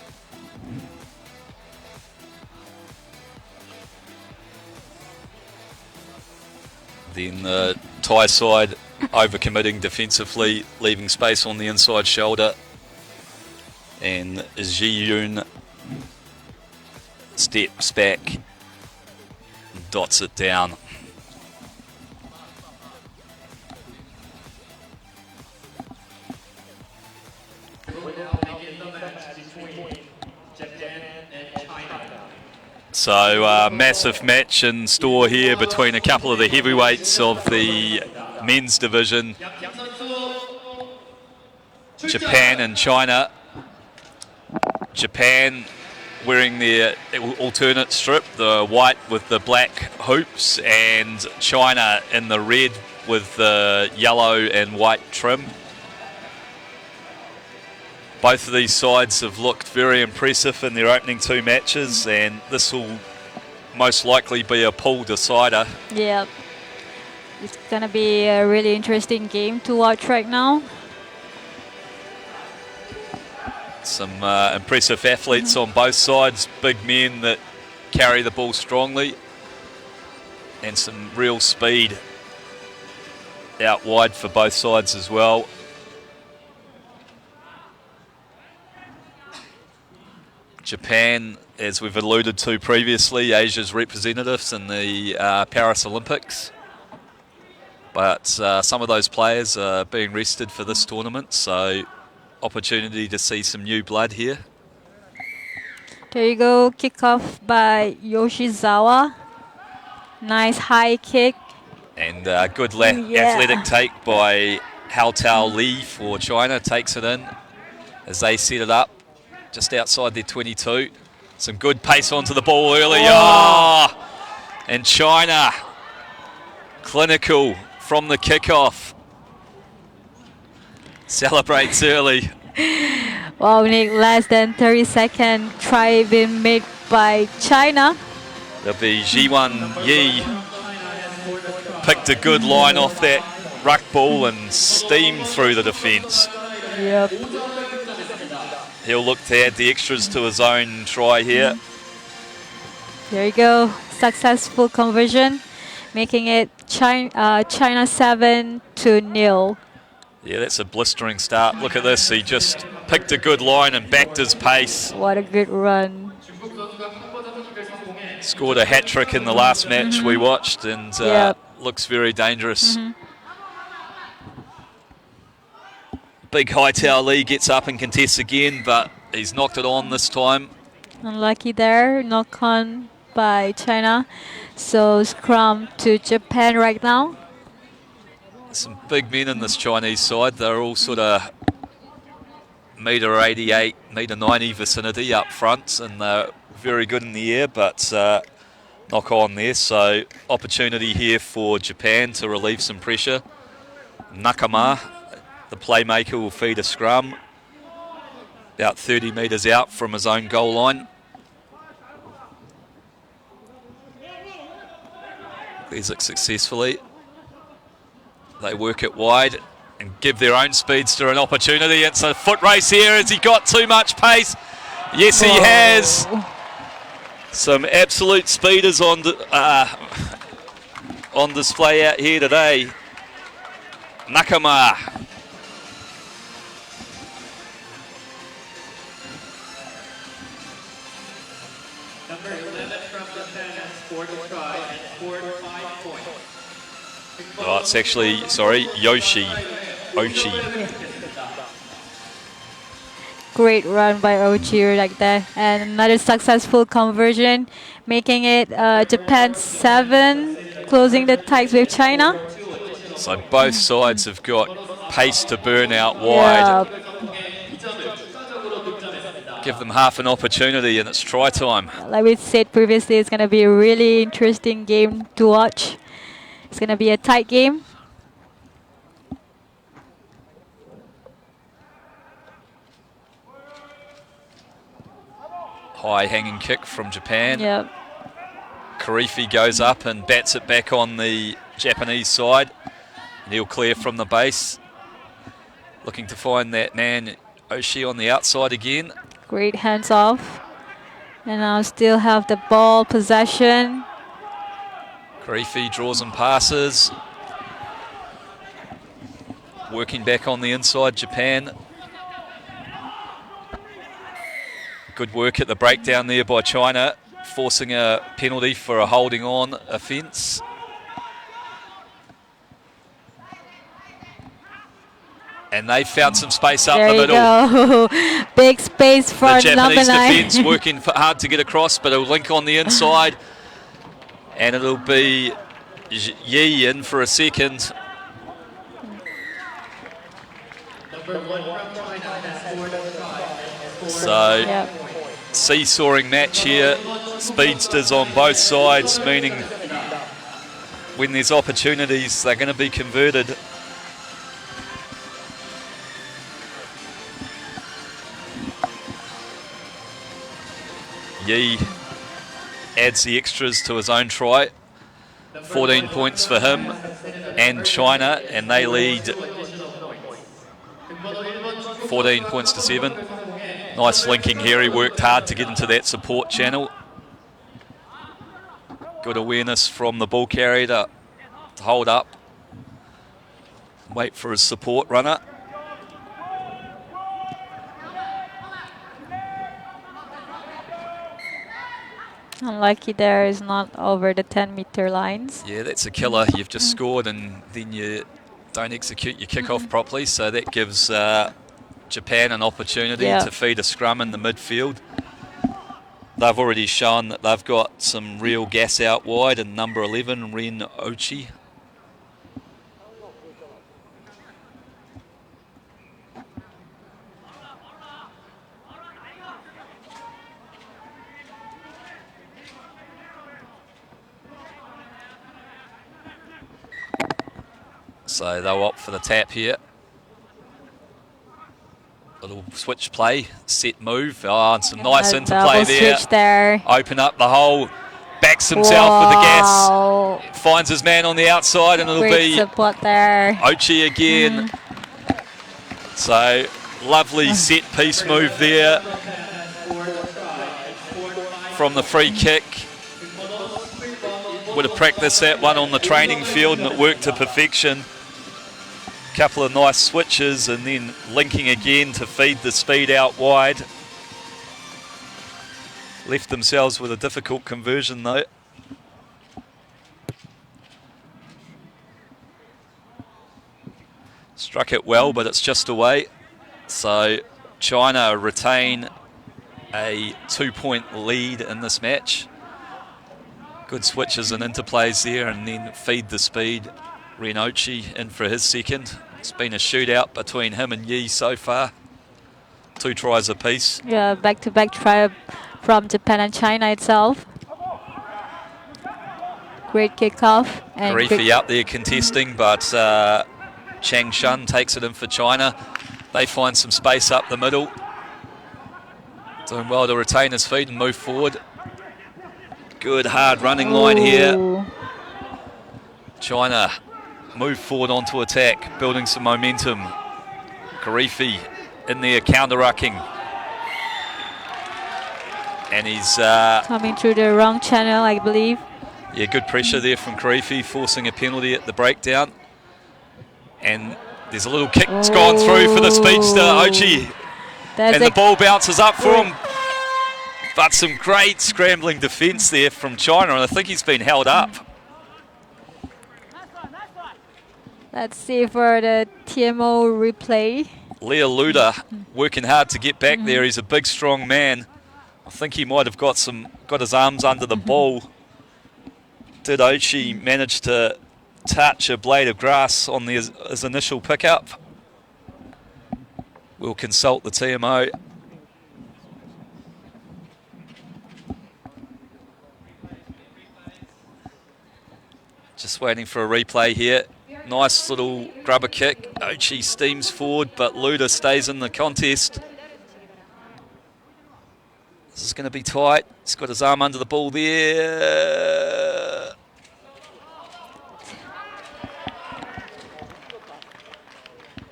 Then the Thai side overcommitting defensively, leaving space on the inside shoulder. And Ji Yoon steps back, dots it down. So massive match in store here between a couple of the heavyweights of the men's division, Japan and China. Japan wearing their alternate strip, the white with the black hoops, and China in the red with the yellow and white trim. Both of these sides have looked very impressive in their opening 2 matches, and this will most likely be a pool decider. Yeah, it's gonna be a really interesting game to watch right now. Some impressive athletes on both sides, big men that carry the ball strongly, and some real speed out wide for both sides as well. Japan, as we've alluded to previously, Asia's representatives in the Paris Olympics. But some of those players are being rested for this tournament, so opportunity to see some new blood here. There you go, kickoff by Yoshizawa. Nice high kick. And good athletic take by Hao Tao Li for China, takes it in as they set it up. Just outside their 22. Some good pace onto the ball early. Oh! And China, clinical from the kickoff. Celebrates early. Wow, Nick, less than 30-second try being made by China. There'll be Jiwan Yi. Picked a good line off that ruck ball and steamed through the defence. Yep. He'll look to add the extras to his own try here. There you go. Successful conversion, making it China 7-0. Yeah, that's a blistering start. Look at this. He just picked a good line and backed his pace. What a good run. Scored a hat-trick in the last match we watched, and looks very dangerous. Big Haitao Lee gets up and contests again, but he's knocked it on this time. Unlucky there, knock on by China. So scrum to Japan right now. Some big men in this Chinese side. They're all sort of metre 88, metre 90 vicinity up front, and they're very good in the air, but knock on there. So opportunity here for Japan to relieve some pressure. Nakama, the playmaker, will feed a scrum about 30 metres out from his own goal line. Clears it successfully. They work it wide and give their own speedster an opportunity. It's a foot race here. Has he got too much pace? Yes, he has. Some absolute speeders on display out here today. Nakama. Number 11 from Japan scored a try and scored 5 points. Oh, it's actually, sorry, Ochi. Great run by Ochi like that. And another successful conversion, making it Japan 7, closing the ties with China. So both sides have got pace to burn out wide. Yeah. Give them half an opportunity and it's try time. Like we said previously, it's going to be a really interesting game to watch. It's going to be a tight game. High hanging kick from Japan. Yep. Karifi goes up and bats it back on the Japanese side. And he'll clear from the base. Looking to find that man, Oshie, on the outside again. Great hands off. And now still have the ball possession. Karifi draws and passes. Working back on the inside, Japan. Good work at the breakdown there by China, forcing a penalty for a holding on offence. And they found some space up the middle. There you go. Big space for the number Japanese 9. defence working hard to get across, but it'll link on the inside. And it'll be Yi in for a second. So, Yep. seesawing match here. Speedsters on both sides, meaning when there's opportunities, they're going to be converted. Yi adds the extras to his own try. 14 points for him and China, and they lead 14 points to 7. Nice linking here. He worked hard to get into that support channel. Good awareness from the ball carrier to hold up. Wait for his support runner. Unlucky there is not over the 10-meter lines. Yeah, that's a killer. You've just scored and then you don't execute your kickoff properly, so that gives Japan an opportunity to feed a scrum in the midfield. They've already shown that they've got some real gas out wide, and number 11, Ren Ochi. So they'll opt for the tap here. Little switch play, set move. Oh, and some nice interplay there. Open up the hole, backs himself with the gas, finds his man on the outside, and it'll Great be support there. Ochi again. So lovely set piece move there from the free kick. Would have practiced that one on the training field and it worked to perfection. Couple of nice switches and then linking again to feed the speed out wide. Left themselves with a difficult conversion though. Struck it well, but it's just away. So China retain a 2-point lead in this match. Good switches and interplays there, and then feed the speed. Renochi in for his second. It's been a shootout between him and Yi so far. 2 tries apiece. Yeah, back-to-back try from Japan and China itself. Great kickoff. Karifi out there contesting, but Chang Shun takes it in for China. They find some space up the middle. Doing well to retain his feet and move forward. Good hard running line here. China move forward onto attack, building some momentum. Karifi in there counter-rucking. And he's coming through the wrong channel, I believe. Yeah, good pressure there from Karifi, forcing a penalty at the breakdown. And there's a little kick that's gone through for the speedster, Ochi. And the ball bounces up for him. But some great scrambling defence there from China, and I think he's been held up. Let's see for the TMO replay. Lea Luda working hard to get back there. He's a big, strong man. I think he might have got his arms under the ball. Did Ochi manage to touch a blade of grass on his initial pickup? We'll consult the TMO. Just waiting for a replay here. Nice little grubber kick. Ochi steams forward, but Luda stays in the contest. This is It's going to be tight. He's got his arm under the ball there.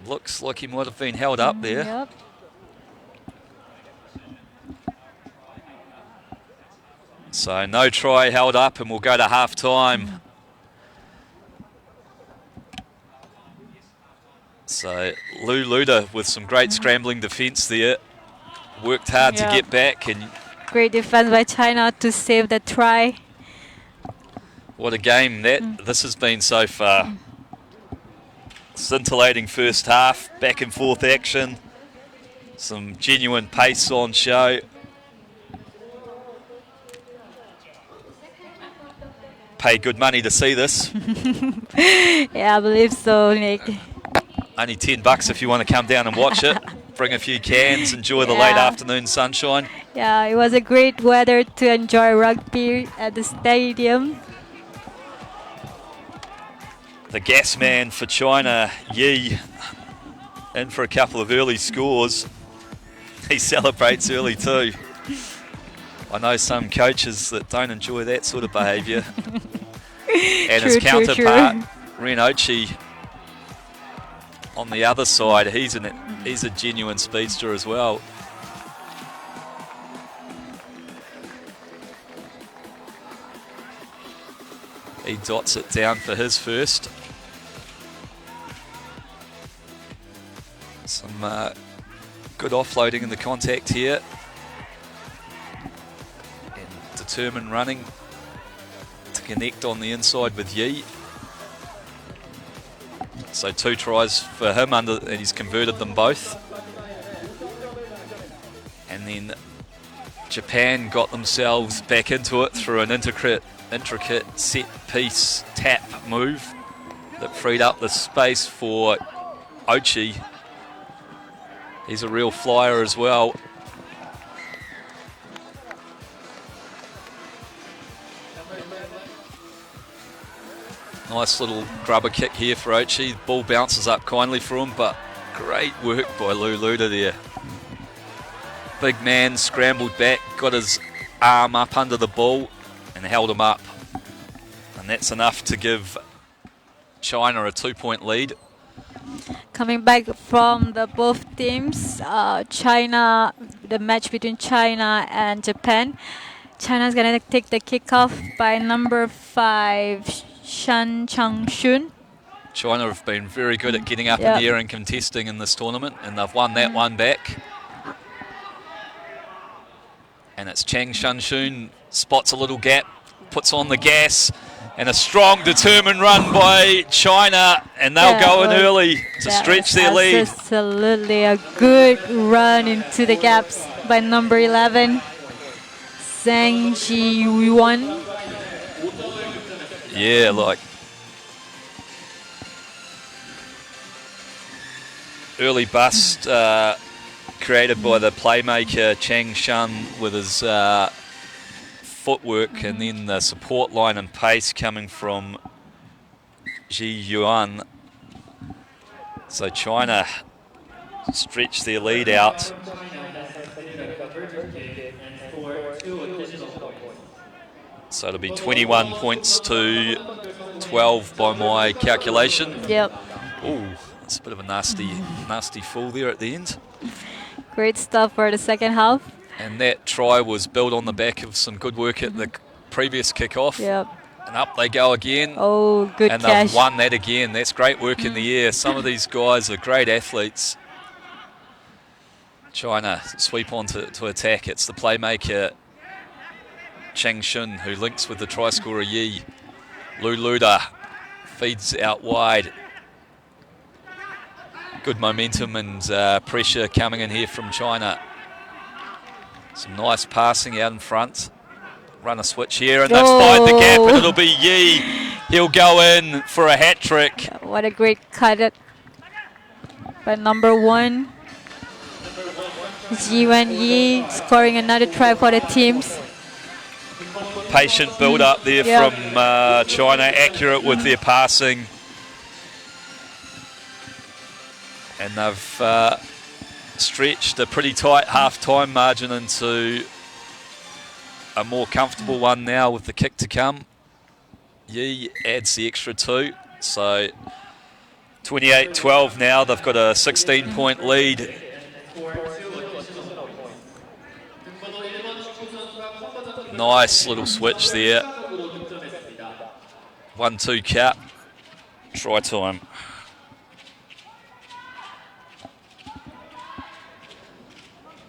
Looks like he might have been held up there. Yep. So no try held up, and we'll go to half-time. So Lou Luda with some great scrambling defence there. Worked hard to get back, and great defense by China to save the try. what a game this has been so far. Scintillating first half, back and forth action, some genuine pace on show. Pay good money to see this. Yeah, I believe so, Nick. Only $10 if you want to come down and watch it. Bring a few cans, enjoy the late afternoon sunshine. Yeah, it was a great weather to enjoy rugby at the stadium. The gas man for China, Yi, in for a couple of early scores. He celebrates early too. I know some coaches that don't enjoy that sort of behaviour. And his counterpart, Ren Ochi, on the other side, he's a genuine speedster as well. He dots it down for his first. Some good offloading in the contact here. And determined running to connect on the inside with Yi. So 2 tries for him, and he's converted them both. And then Japan got themselves back into it through an intricate set piece tap move that freed up the space for Ochi. He's a real flyer as well. Nice little grubber kick here for Ochi. Ball bounces up kindly for him, but great work by Lou Luda there. Big man scrambled back, got his arm up under the ball and held him up. And that's enough to give China a 2-point lead. Coming back from the both teams, China, the match between China and Japan. China's gonna take the kickoff by number 5, Shan Chang-shun. China have been very good at getting up in the air and contesting in this tournament, and they've won that one back. And it's Chang Shun spots a little gap, puts on the gas, and a strong, determined run by China, and they'll go in early to stretch their lead. Absolutely a good run into the gaps by number 11, Zhang Jiyuan. Yeah, like early bust created by the playmaker Chang Shun with his footwork, and then the support line and pace coming from Ji Yuan. So China stretch their lead out. So it'll be 21 points to 12 by my calculation. Yep. Oh, that's a bit of a nasty fall there at the end. Great stuff for the second half. And that try was built on the back of some good work at the previous kickoff. Yep. And up they go again. Oh, good and catch. And they've won that again. That's great work in the air. Some of these guys are great athletes. China sweep on to attack. It's the playmaker Chang Shun who links with the try scorer Yi. Lou Luda feeds out wide. Good momentum and pressure coming in here from China. Some nice passing out in front. Run a switch here, and they've spied the gap, and it'll be Yi. He'll go in for a hat trick. What a great cut by number 1. Jiwan Yi scoring another try for the teams. Patient build up there from China, accurate with their passing. And they've stretched a pretty tight half-time margin into a more comfortable one now with the kick to come. Yi adds the extra 2. So 28-12 now. They've got a 16-point lead. Nice little switch there. 1-2 cap. Try time.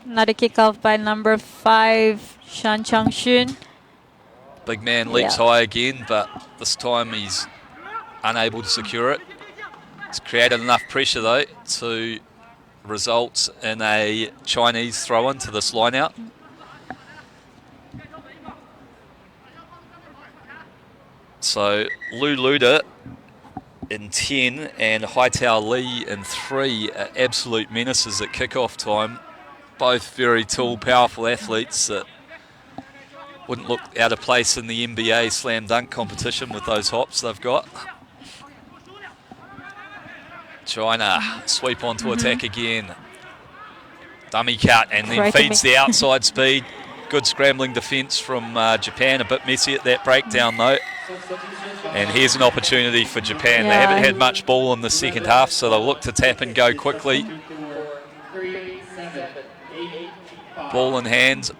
Another kickoff by number 5, Shan Changxun. Big man leaps high again, but this time he's unable to secure it. It's created enough pressure though to result in a Chinese throw-in to this line-out. So Lu Luda in 10 and Haitao Lee in 3 are absolute menaces at kickoff time. Both very tall, powerful athletes that wouldn't look out of place in the NBA slam dunk competition with those hops they've got. China sweep onto attack again. Dummy cut and then feeds the outside speed. Good scrambling defence from Japan. A bit messy at that breakdown though. And here's an opportunity for Japan. They haven't had much ball in the second half, so they'll look to tap and go quickly. Ball in hand.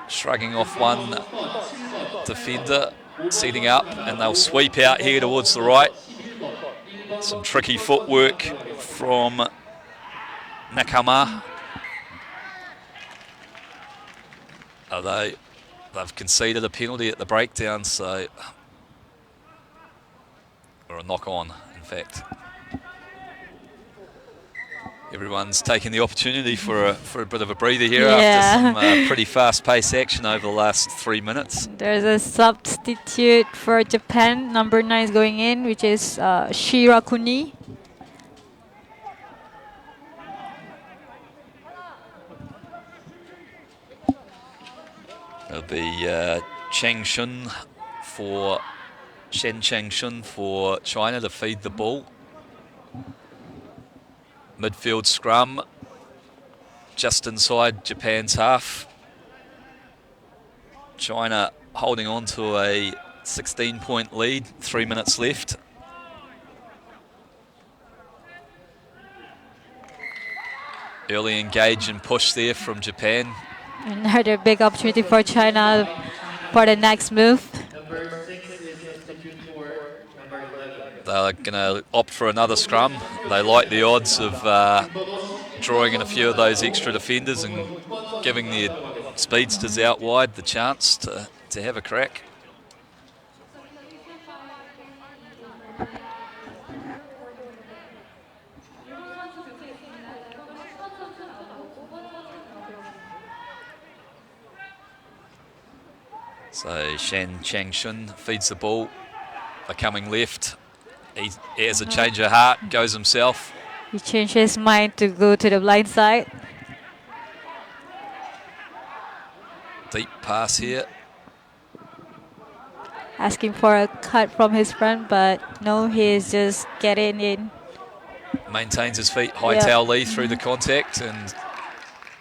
Shrugging off one defender, setting up, and they'll sweep out here towards the right. Some tricky footwork from Nakama. They've conceded a penalty at the breakdown, so, or a knock on, in fact. Everyone's taking the opportunity for a bit of a breather here after some pretty fast-paced action over the last 3 minutes. There's a substitute for Japan. Number 9 is going in, which is Shirakuni. It'll be Shen Changshun for China to feed the ball. Midfield scrum, just inside Japan's half. China holding on to a 16-point lead, 3 minutes left. Early engage and push there from Japan. Another big opportunity for China for the next move. They're going to opt for another scrum. They like the odds of drawing in a few of those extra defenders and giving their speedsters out wide the chance to have a crack. So Shan Changshun feeds the ball. They're coming left. He has a change of heart, goes himself. He changed his mind to go to the blind side. Deep pass here. Asking for a cut from his friend, but no, he's just getting in. Maintains his feet. Haitao Lee through the contact, and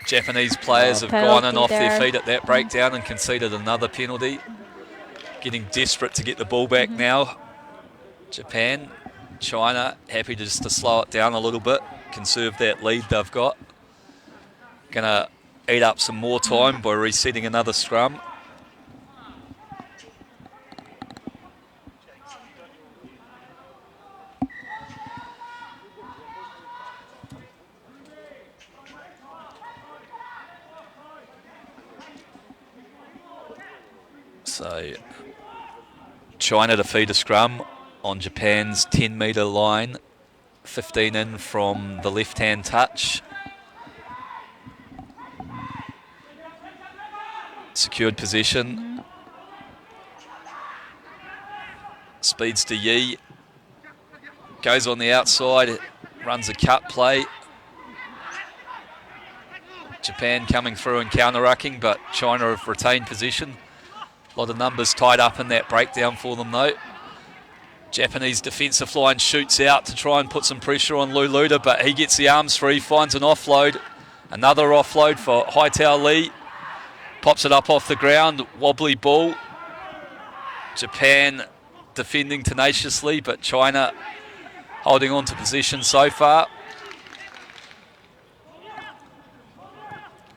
Japanese players have gone in off their feet at that breakdown and conceded another penalty. Getting desperate to get the ball back now. Japan, China, happy just to slow it down a little bit, conserve that lead they've got. Gonna eat up some more time by resetting another scrum. So China to feed a scrum on Japan's 10-metre line, 15 in from the left-hand touch. Secured possession. Speeds to Yi. Goes on the outside, runs a cut play. Japan coming through and counter-rucking, but China have retained possession. A lot of numbers tied up in that breakdown for them though. Japanese defensive line shoots out to try and put some pressure on Lu Luda, but he gets the arms free, finds an offload, Another offload for Haitao Lee. Pops it up off the ground, wobbly ball. Japan defending tenaciously, but China holding on to position so far.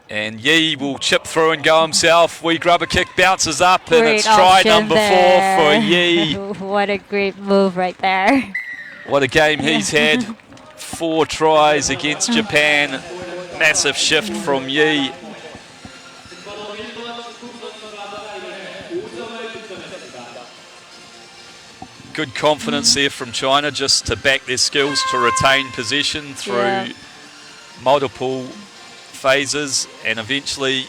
And Yi will chip through and go himself. Wee grubber kick bounces up, and it's try number 4 for Yi. What a great move right there. What a game he's had. 4 tries against Japan. Massive shift from Yi. Good confidence there from China just to back their skills to retain possession through multiple phases, and eventually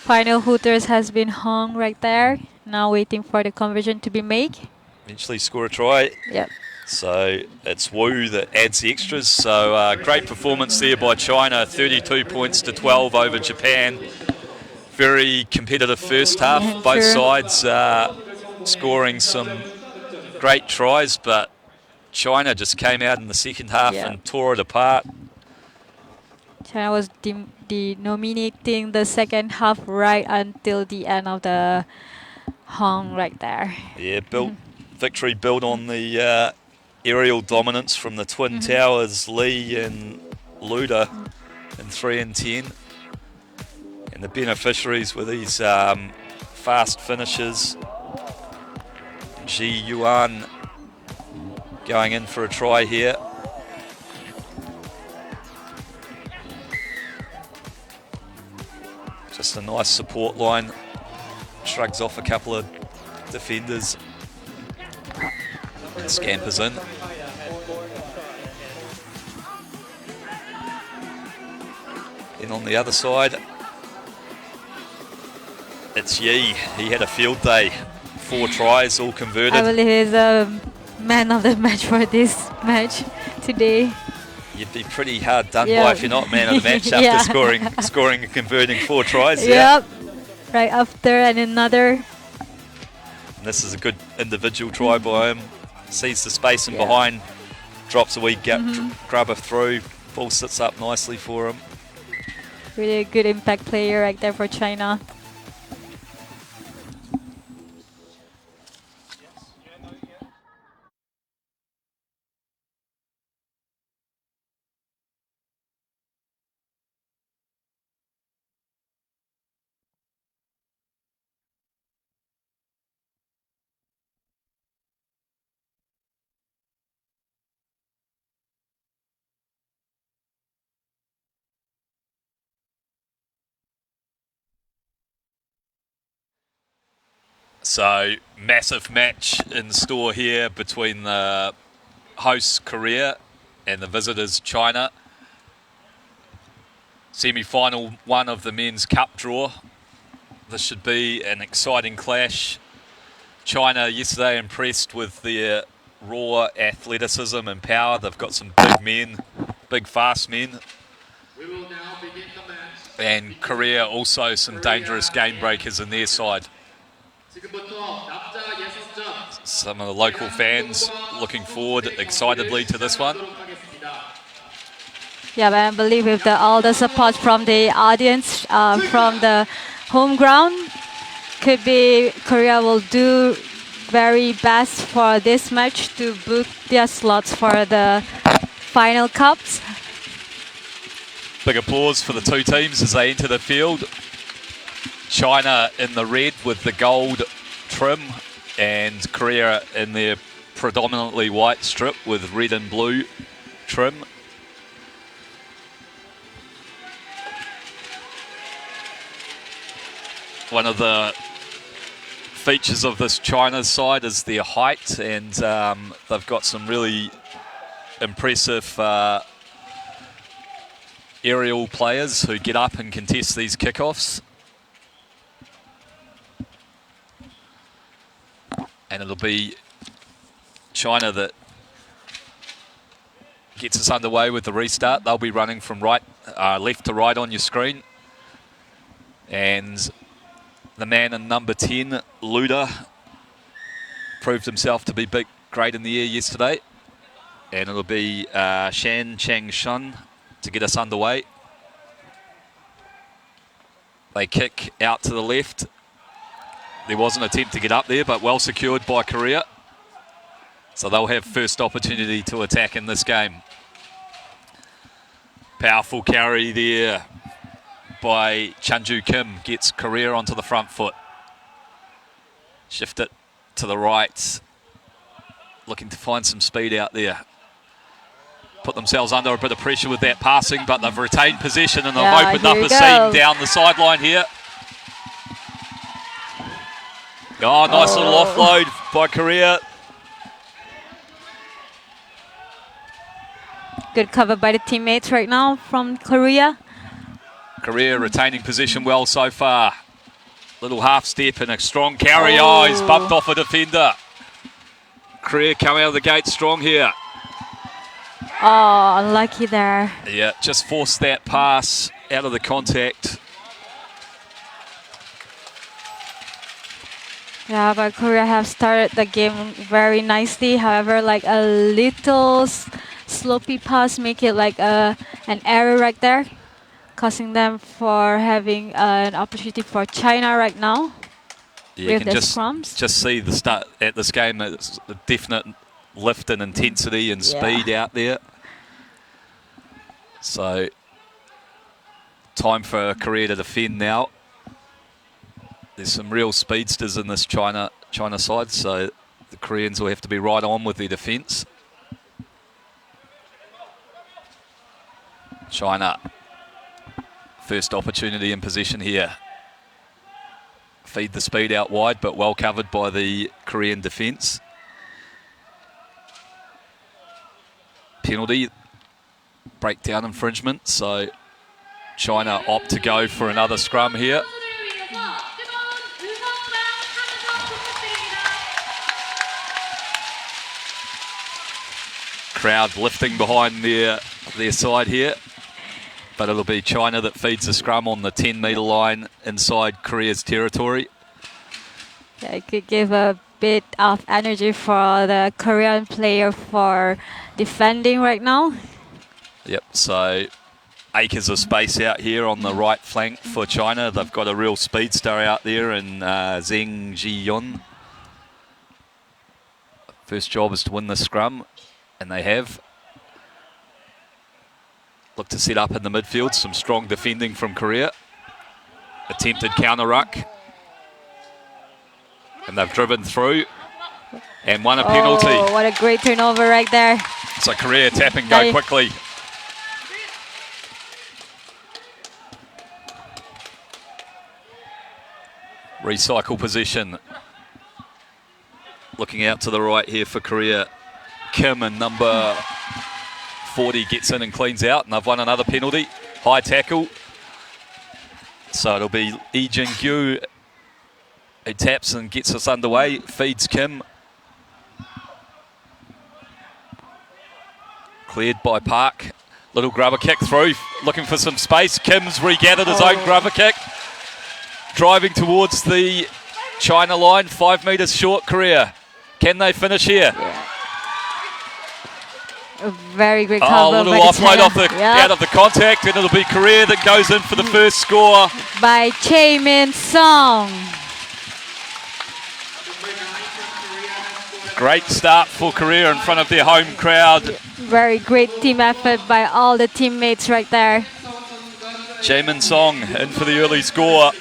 Final hooters has been hung right there. Now waiting for the conversion to be made. eventually score a try. Yep. So it's Wu that adds the extras. So great performance there by China, 32 points to 12 over Japan. Very competitive first half. Both sides scoring some great tries, but China just came out in the second half and tore it apart. China was dominating the second half right until the end of the hung right there. Yeah, victory built on the aerial dominance from the Twin Towers, Lee and Luda in 3 and 10. And the beneficiaries were these fast finishes. Ji Yuan going in for a try here. Just a nice support line. Shrugs off a couple of defenders. And scampers in. Then on the other side, it's Yi. He had a field day. 4 tries, all converted. I believe he's a man of the match for this match today. You'd be pretty hard done by if you're not man of the match after scoring and converting 4 tries. Yep. Right after and another. And this is a good individual try by him. Sees the space in behind, drops a wee grubber through. Ball sits up nicely for him. Really a good impact player right there for China. So, massive match in store here between the hosts Korea and the visitors China. Semi-final 1 of the men's cup draw. This should be an exciting clash. China yesterday impressed with their raw athleticism and power. They've got some big men, big fast men. We will now begin the match. And Korea also some dangerous game breakers in their side. Some of the local fans looking forward excitedly to this one. Yeah, but I believe with all the support from the audience, from the home ground, could be Korea will do very best for this match to book their slots for the final cups. Big applause for the 2 teams as they enter the field. China in the red with the gold trim, and Korea in their predominantly white strip with red and blue trim. One of the features of this China's side is their height, and they've got some really impressive aerial players who get up and contest these kickoffs. And it'll be China that gets us underway with the restart. They'll be running from left to right on your screen. And the man in number 10, Luda, proved himself to be great in the air yesterday. And it'll be Shan Chang Shun to get us underway. They kick out to the left. There was an attempt to get up there, but well secured by Korea. So they'll have first opportunity to attack in this game. Powerful carry there by Chanju Kim. Gets Korea onto the front foot. Shift it to the right. Looking to find some speed out there. Put themselves under a bit of pressure with that passing, but they've retained possession and they've opened up a seam down the sideline here. Oh, nice little offload by Korea. Good cover by the teammates right now from Korea. Korea retaining position well so far. Little half step and a strong carry. Oh, he's bumped off a defender. Korea coming out of the gate strong here. Oh, unlucky there. Yeah, just forced that pass out of the contact. Yeah, but Korea have started the game very nicely. However, like a little sloppy pass make it like an error right there, causing them for having an opportunity for China right now. Yeah, you can scrums. just see the start at this game. It's a definite lift in intensity and speed out there. So, time for Korea to defend now. There's some real speedsters in this China side, so the Koreans will have to be right on with their defence. China, first opportunity in possession here. Feed the speed out wide, but well covered by the Korean defence. Penalty, breakdown infringement, so China opt to go for another scrum here. Crowd lifting behind their side here, but it'll be China that feeds the scrum on the 10-metre line inside Korea's territory. Yeah, it could give a bit of energy for the Korean player for defending right now. Yep, so acres of space out here on the right flank for China. They've got a real speedster out there in Zheng Jiyon. First job is to win the scrum, and they have. Look to set up in the midfield. Some strong defending from Korea. Attempted counter ruck. And they've driven through and won a penalty. Oh, what a great turnover right there. So Korea tap and go quickly. Recycle position. Looking out to the right here for Korea. Kim and number 40 gets in and cleans out, and they've won another penalty. High tackle. So it'll be Lee Jin-gyu who taps and gets us underway. Feeds Kim. Cleared by Park. Little grubber kick through, looking for some space. Kim's regathered his own grubber kick. Driving towards the China line, 5 metres short, Korea. Can they finish here? Yeah. A very great cover. Oh, a little offload off out of the contact, and it'll be Korea that goes in for the first score. By Jae-min Song. Great start for Korea in front of their home crowd. Very great team effort by all the teammates right there. Jae-min Song in for the early score.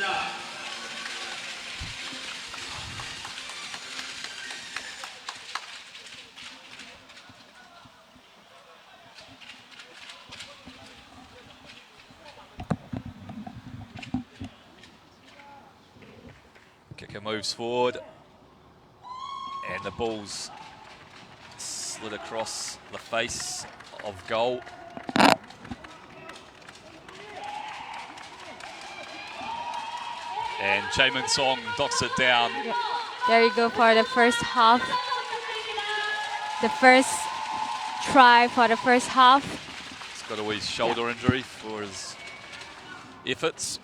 Kicker moves forward, and the ball's slid across the face of goal. And Jae-min Song knocks it down. Yep. There you go for the first half. The first try for the first half. He's got a wee shoulder injury for his efforts.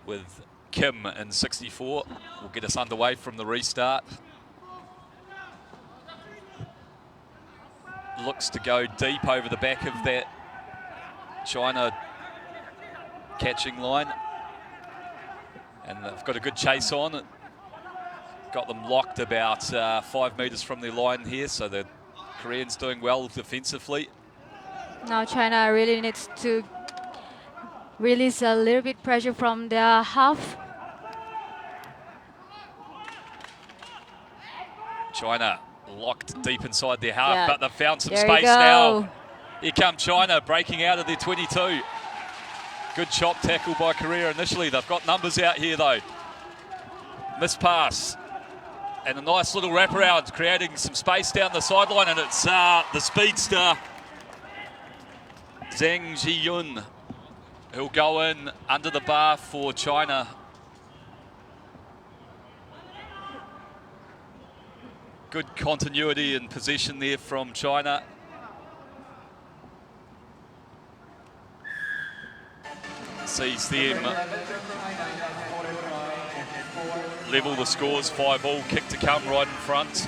With Kim in 64 will get us underway from the restart. Looks to go deep over the back of that China catching line. And they've got a good chase on it. Got them locked about 5 metres from the line here, so the Koreans doing well defensively. Now China really needs to release a little bit pressure from their half. China locked deep inside their half, Yeah. but they've found some There you space go. now. Here come China breaking out of their 22. Good chop tackle by Korea initially. They've got numbers out here though. Miss pass. And a nice little wraparound, creating some space down the sideline, and it's the speedster, Zhang Zhiyun, who'll go in under the bar for China. Good continuity and possession there from China. Sees them level the scores, 5-5, kick to come right in front.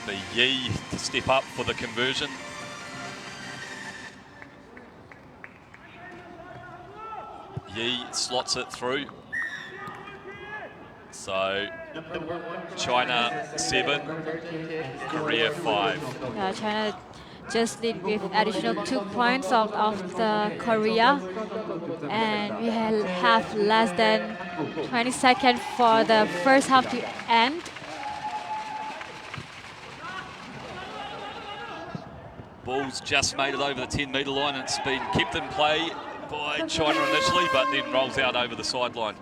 The Yi to step up for the conversion. Yi slots it through. So China 7, Korea 5. Yeah, China just lead with additional 2 points of the Korea, and we have less than 20 seconds for the first half to end. Ball's just made it over the 10-metre line, and it's been kept in play by China initially, but then rolls out over the sideline.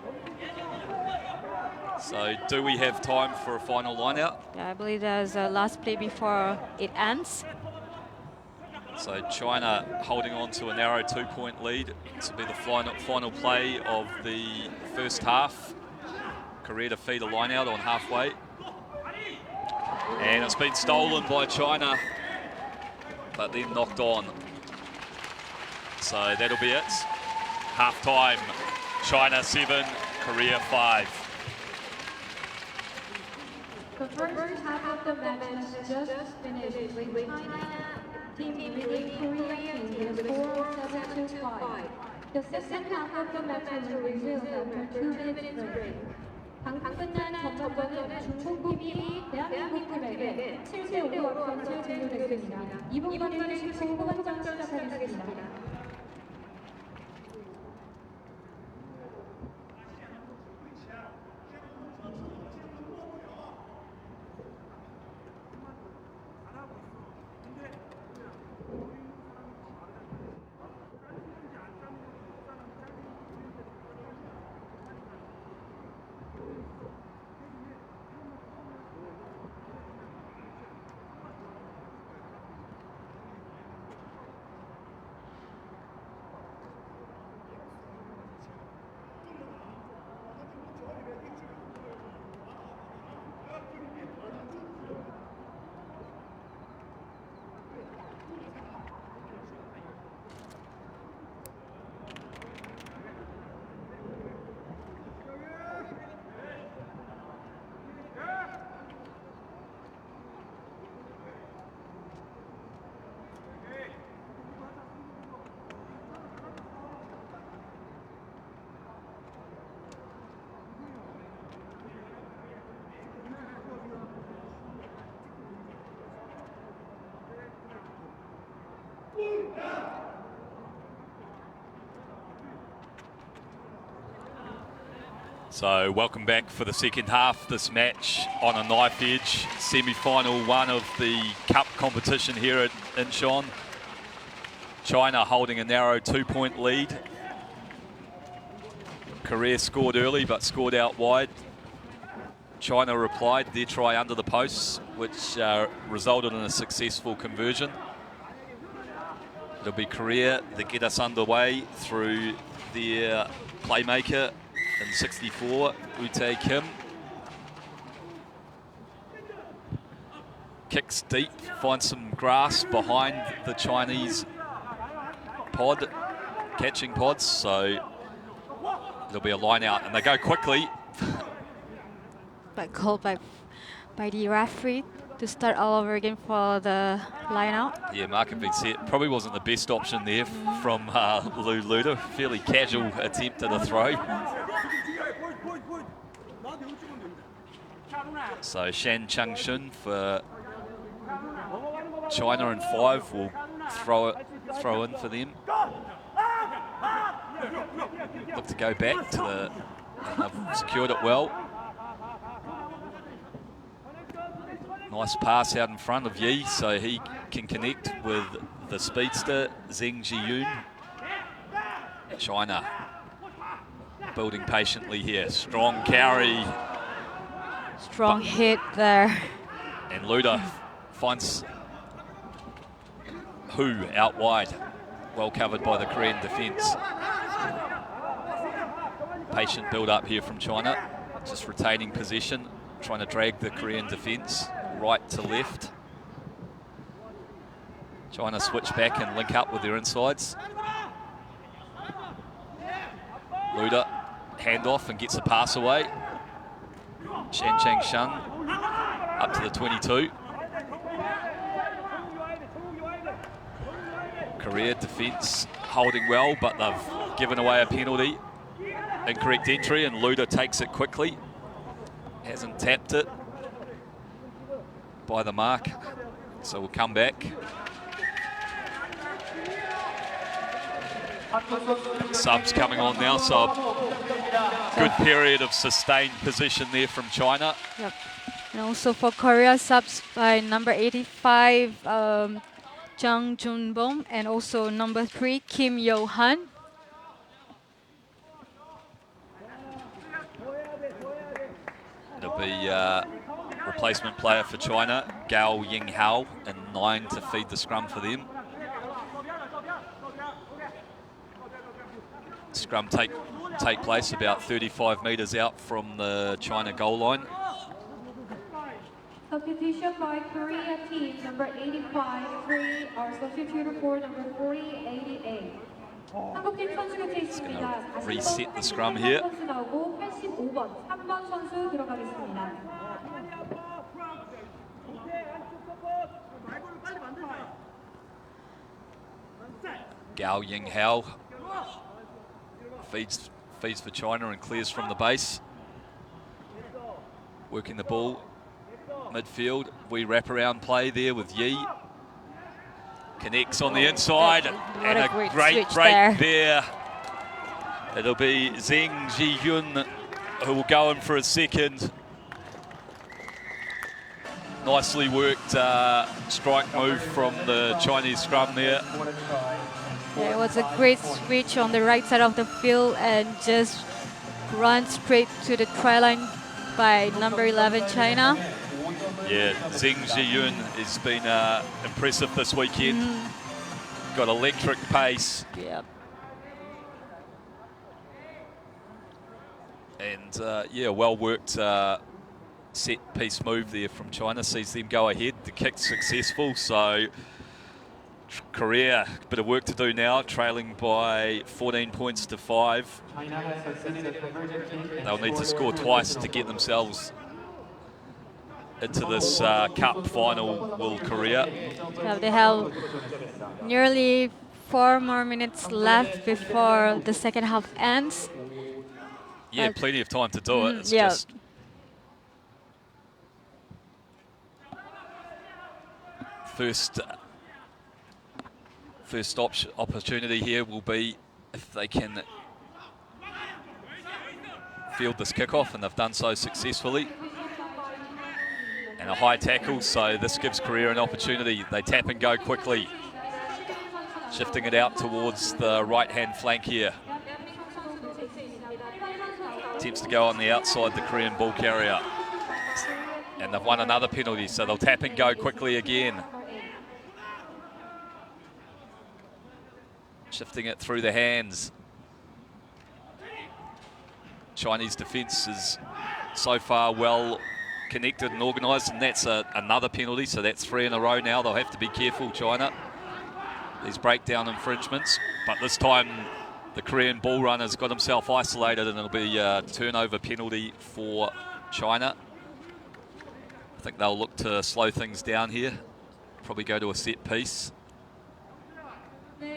So do we have time for a final line out? Yeah, I believe there's a last play before it ends. So China holding on to a narrow 2-point lead. This will be the final play of the first half. Korea to feed a line out on halfway. And it's been stolen by China, but then knocked on. So that'll be it. Half time, China 7, Korea 5. The first half of the match has just finished with China team leading Korea team with a score of 7-5. The second half of the match will resume after 2 minutes break. 방금 끝난 전반전은 중국팀이 대한민국팀에게 7대5로 앞서서 진출했습니다. 2분 거리를 치고 후반전 시작하겠습니다. So welcome back for the second half. This match on a knife edge, semi-final one of the cup competition here at Incheon. China holding a narrow 2-point lead. Korea scored early but scored out wide. China replied their try under the posts, which resulted in a successful conversion. It'll be Korea that get us underway through their playmaker in 64, Ute Kim. Kicks deep, finds some grass behind the Chinese pod, catching pods, so it'll be a line out, and they go quickly. But called by by the referee to start all over again for the line out. Yeah, mark had been set. Probably wasn't the best option there from Lou Luda. Fairly casual attempt at a throw. So Shan Chung Shun for China and 5 will throw in for them. Look to go back to the, and they've secured it well. Nice pass out in front of Yi, so he can connect with the speedster, Zheng Jiyun. China building patiently here. Strong carry. Strong hit there. And Luda finds Hu out wide. Well covered by the Korean defence. Patient build up here from China. Just retaining position, trying to drag the Korean defence right to left. China switch back and link up with their insides. Luda handoff and gets a pass away. Shan Chang Shun up to the 22. Korea defence holding well, but they've given away a penalty. Incorrect entry, and Luda takes it quickly. Hasn't tapped it by the mark, so we'll come back. Subs coming on now, so a good period of sustained position there from China. Yep. And also for Korea, subs by number 85, Jung Junbom, and also number 3, Kim Yo-han. It'll be replacement player for China, Gao Yinghao, and 9 to feed the scrum for them. Scrum take place about 35 metres out from the China goal line. Substitution by Korea team number 85, 3 are substituted for number 4088. 한국팀 선수 교체 있습니다. Reset the scrum here. 선수 나오고 85번, 3번 선수 들어가겠습니다. Gao Yinghao feeds for China and clears from the base. Working the ball midfield. We wrap around play there with Yi. Connects on the inside, and a great break there. It'll be Zheng Jiyun who will go in for a second. Nicely worked strike move from the Chinese scrum there. Yeah, it was a great switch on the right side of the field and just run straight to the try line by number 11 China. Yeah, Zheng Jiyun has been impressive this weekend. Got electric pace. Yeah. And yeah, well worked set piece move there from China. Sees them go ahead. The kick's successful, so Korea, a bit of work to do now, trailing by 14 points to 5. They'll need to score twice to get themselves into this cup final, will Korea. Yeah, they have nearly 4 more minutes left before the second half ends. Yeah, plenty of time to do it. It's yeah. just first opportunity here will be if they can field this kickoff, and they've done so successfully. And a high tackle, so this gives Korea an opportunity. They tap and go quickly, shifting it out towards the right-hand flank here. Attempts to go on the outside, the Korean ball carrier. And they've won another penalty, so they'll tap and go quickly again. Shifting it through the hands. Chinese defence is so far well connected and organised, and that's another penalty, so that's 3 in a row now. They'll have to be careful, China. These breakdown infringements, but this time the Korean ball runner's got himself isolated, and it'll be a turnover penalty for China. I think they'll look to slow things down here. Probably go to a set piece. Yeah,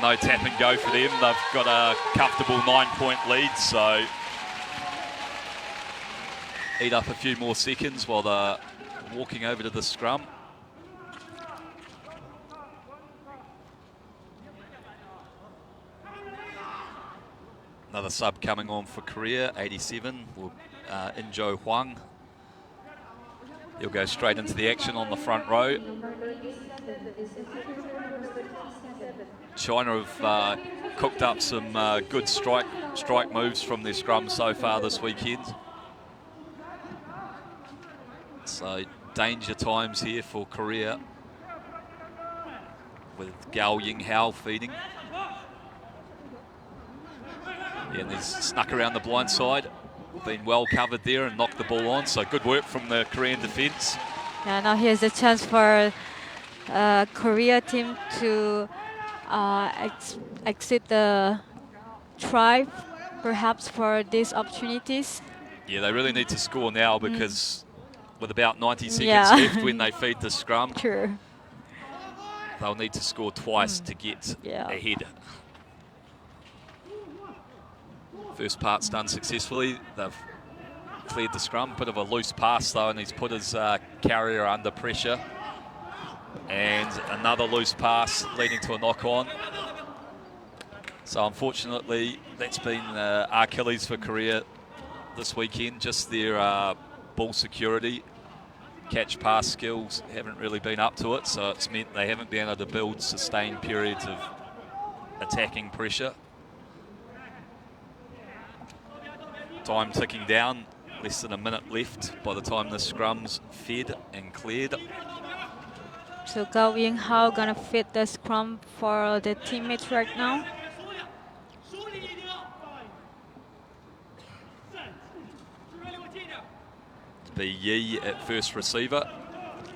no tap and go for them. They've got a comfortable 9-point lead, so eat up a few more seconds while they're walking over to the scrum. Another sub coming on for Korea, 87, Injo Huang. He'll go straight into the action on the front row. China have cooked up some good strike moves from their scrum so far this weekend. So danger times here for Korea with Gao Yinghao feeding. Yeah, and he's snuck around the blind side. Been well covered there and knocked the ball on. So good work from the Korean defence. Yeah, now here's a chance for Korea team to exit the tribe, perhaps for these opportunities. Yeah, they really need to score now because with about 90 seconds Yeah. left when they feed the scrum, True. they'll need to score twice to get ahead. First part's done successfully. They've cleared the scrum. Bit of a loose pass though, and he's put his carrier under pressure. And another loose pass leading to a knock-on. So unfortunately, that's been Achilles for Korea this weekend. Just their ball security. Catch-pass skills haven't really been up to it, so it's meant they haven't been able to build sustained periods of attacking pressure. Time ticking down, less than a minute left by the time the scrum's fed and cleared. So Gao Yinghao gonna fit the scrum for the teammates right now. To be Yi at first receiver.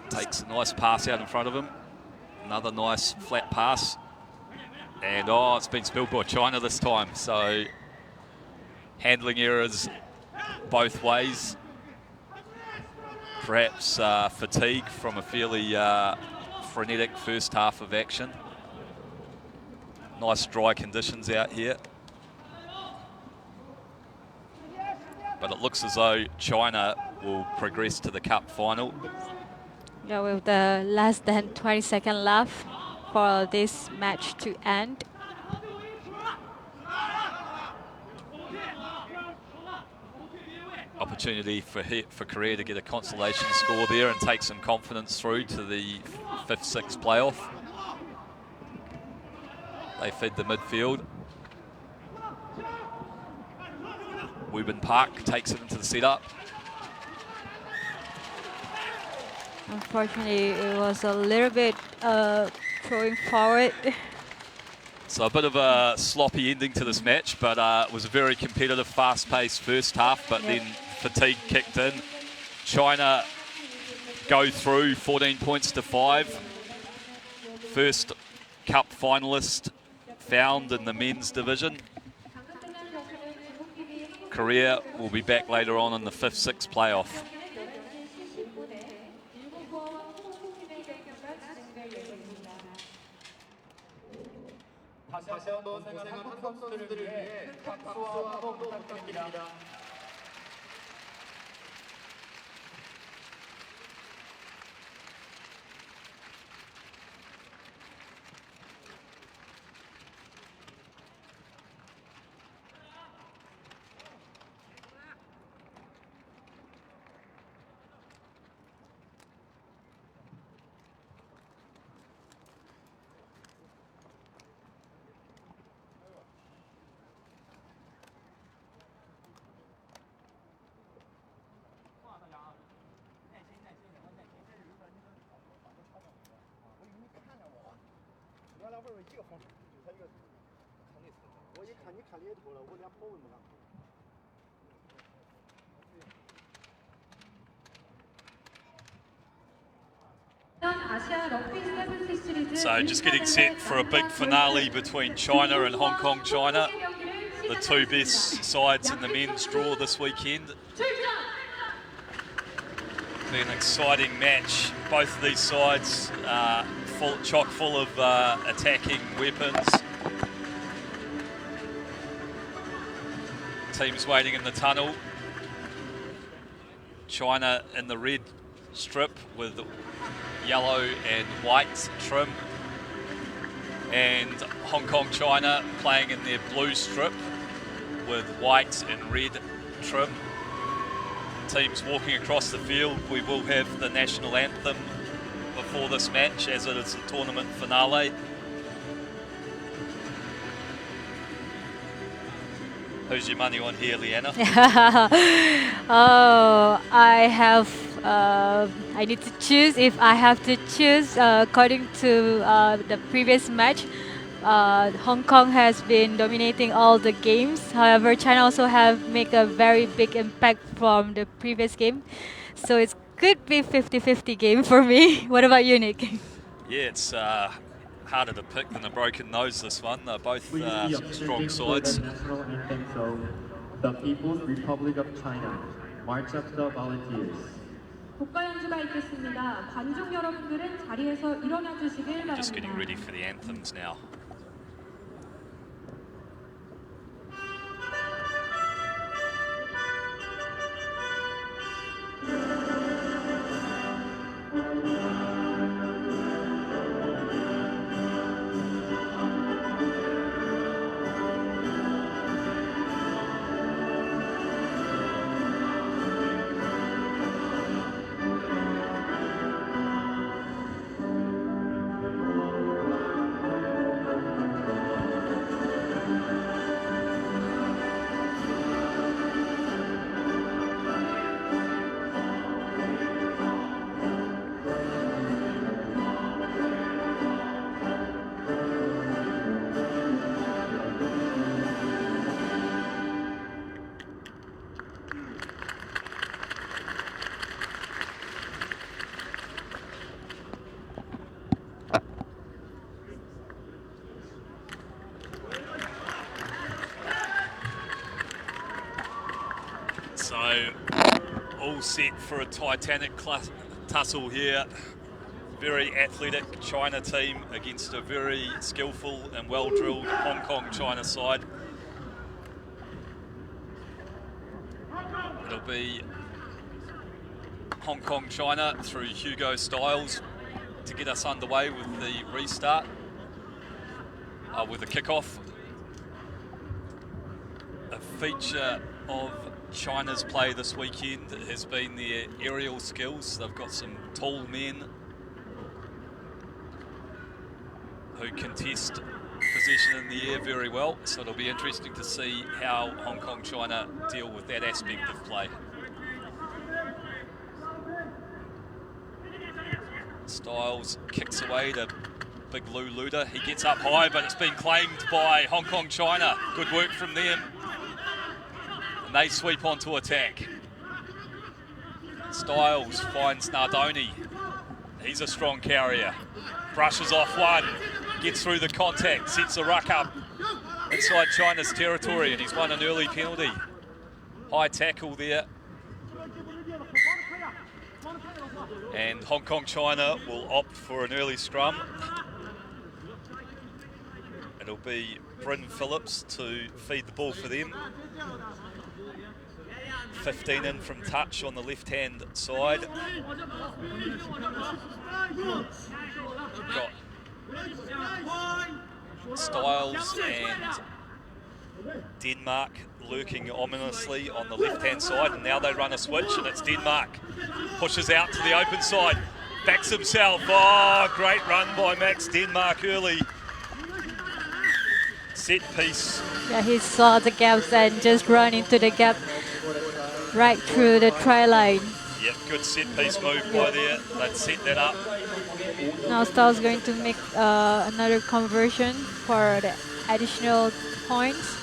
Takes a nice pass out in front of him. Another nice flat pass. And it's been spilled by China this time. So handling errors both ways. Perhaps fatigue from a fairly frenetic first half of action. Nice dry conditions out here. But it looks as though China will progress to the cup final. Yeah, with the less than 20 seconds left for this match to end. Opportunity for Korea to get a consolation score there and take some confidence through to the 5th-6th playoff. They feed the midfield. Woobin Park takes it into the setup. Unfortunately, it was a little bit throwing forward. So a bit of a sloppy ending to this match, but it was a very competitive, fast-paced first half, but then fatigue kicked in. China go through 14 points to 5. First cup finalist found in the men's division. Korea will be back later on in the 5th-6th playoff. 다시 한번 고생한 선수들을 위해 박수와 환호 부탁드립니다. So just getting set for a big finale between China and Hong Kong China. the two best sides in the men's draw this weekend. Be an exciting match. Both of these sides chock full of attacking weapons. Teams waiting in the tunnel. China in the red strip with yellow and white trim, and Hong Kong China playing in their blue strip with white and red trim. Teams walking across the field. We will have the national anthem before this match, as it is the tournament finale. Who's your money on here, Leanna? Oh, I need to choose. If I have to choose, according to the previous match, Hong Kong has been dominating all the games. However, China also have make a very big impact from the previous game. So it could be 50-50 game for me. What about you, Nick? Yeah, it's harder to pick than a broken nose, this one. They're both strong sides. The national anthem song, the People's Republic of China, March of the Volunteers. 국가 연주가 있겠습니다. 관중 여러분들은 자리에서 일어나 주시길 Just getting 바랍니다. ready for the anthems now. So, all set for a titanic tussle here. Very athletic China team against a very skillful and well-drilled Hong Kong China side. It'll be Hong Kong China through Hugo Styles to get us underway with the restart, with the kickoff. A feature of China's play this weekend has been their aerial skills. They've got some tall men who contest possession in the air very well, so it'll be interesting to see how Hong Kong China deal with that aspect of play. Styles kicks away to Big Lou Luda. He gets up high, but it's been claimed by Hong Kong China. Good work from them. And they sweep onto attack. Styles finds Nardoni. He's a strong carrier. Brushes off one, gets through the contact, sets a ruck up inside China's territory, and he's won an early penalty. High tackle there. And Hong Kong China will opt for an early scrum. It'll be Bryn Phillips to feed the ball for them. 15 in from touch on the left-hand side. Got Styles and Denmark lurking ominously on the left-hand side, and now they run a switch, and it's Denmark. Pushes out to the open side, backs himself. Oh, great run by Max Denmark early. Set piece. Yeah, he saw the gaps and just run into the gap right through the try line. Yep, good set piece move by there. They'd set that up. Now Styles going to make another conversion for the additional points.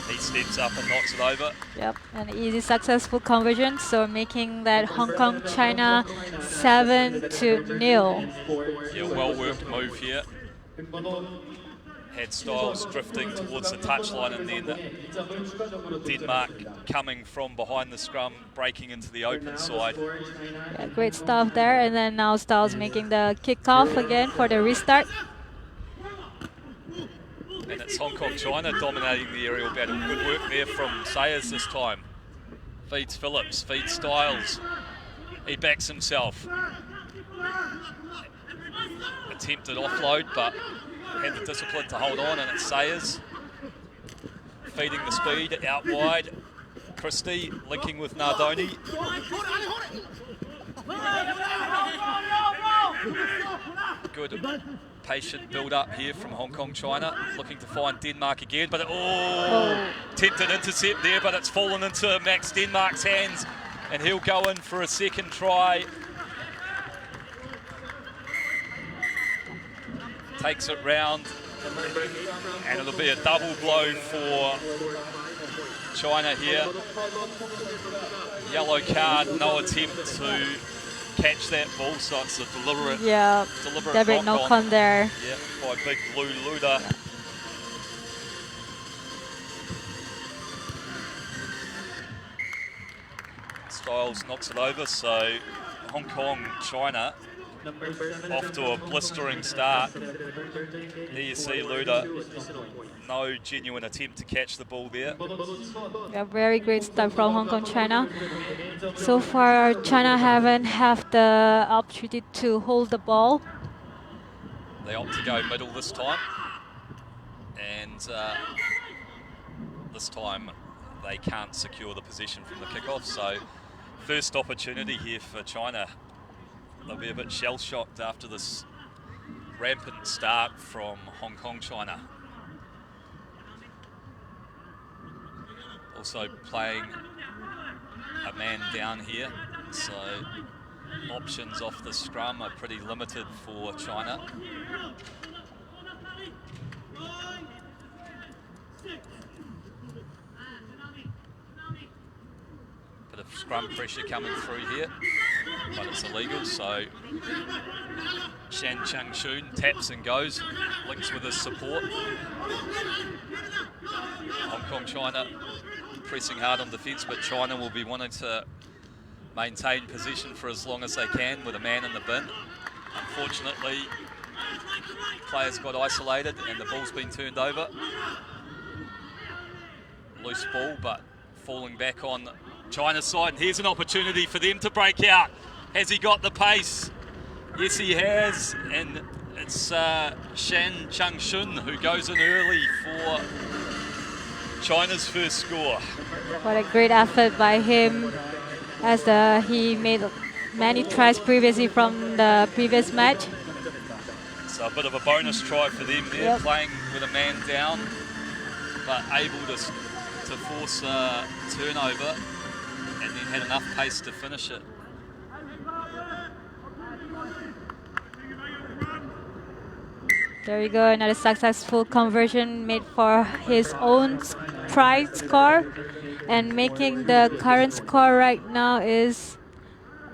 He steps up and knocks it over. Yep, an easy successful conversion, so making that Hong Kong China 7-0. Yeah, well worked move here. had Styles drifting towards the touchline, and then Denmark coming from behind the scrum, breaking into the open side. Yeah, great stuff there. And then now Styles making the kickoff again for the restart. And it's Hong Kong China dominating the aerial battle. Good work there from Sayers this time. Feeds Phillips, feeds Styles. He backs himself. Attempted offload, but had the discipline to hold on, and it's Sayers. Feeding the speed out wide. Christie linking with Nardoni. Good patient build up here from Hong Kong China, looking to find Denmark again, but tempted intercept there, but it's fallen into Max Denmark's hands, and he'll go in for a second try. Takes it round, and it'll be a double blow for China here. Yellow card, no attempt to catch that ball, so it's a deliberate knock on there. Yeah, by big blue Luda. Yeah. Styles knocks it over, so Hong Kong China off to a blistering start. There you see Luda, no genuine attempt to catch the ball there. Yeah, very great start from Hong Kong China. So far, China haven't had the opportunity to hold the ball. They opt to go middle this time, and this time they can't secure the possession from the kickoff. So first opportunity here for China. They'll be a bit shell-shocked after this rampant start from Hong Kong China. Also playing a man down here, so options off the scrum are pretty limited for China. Bit of scrum pressure coming through here, but it's illegal, so Shan Chang-shun taps and goes, links with his support. Hong Kong China pressing hard on defence, but China will be wanting to maintain possession for as long as they can with a man in the bin. Unfortunately, players got isolated and the ball's been turned over. Loose ball, but falling back on China's side. And here's an opportunity for them to break out. Has he got the pace? Yes, he has. And it's Shan Chang-shun who goes in early for China's first score. What a great effort by him, as he made many tries previously from the previous match. So a bit of a bonus try for them there, playing with a man down, but able to force a turnover, and then had enough pace to finish it. There you go, another successful conversion made for his own try score, and making the current score right now is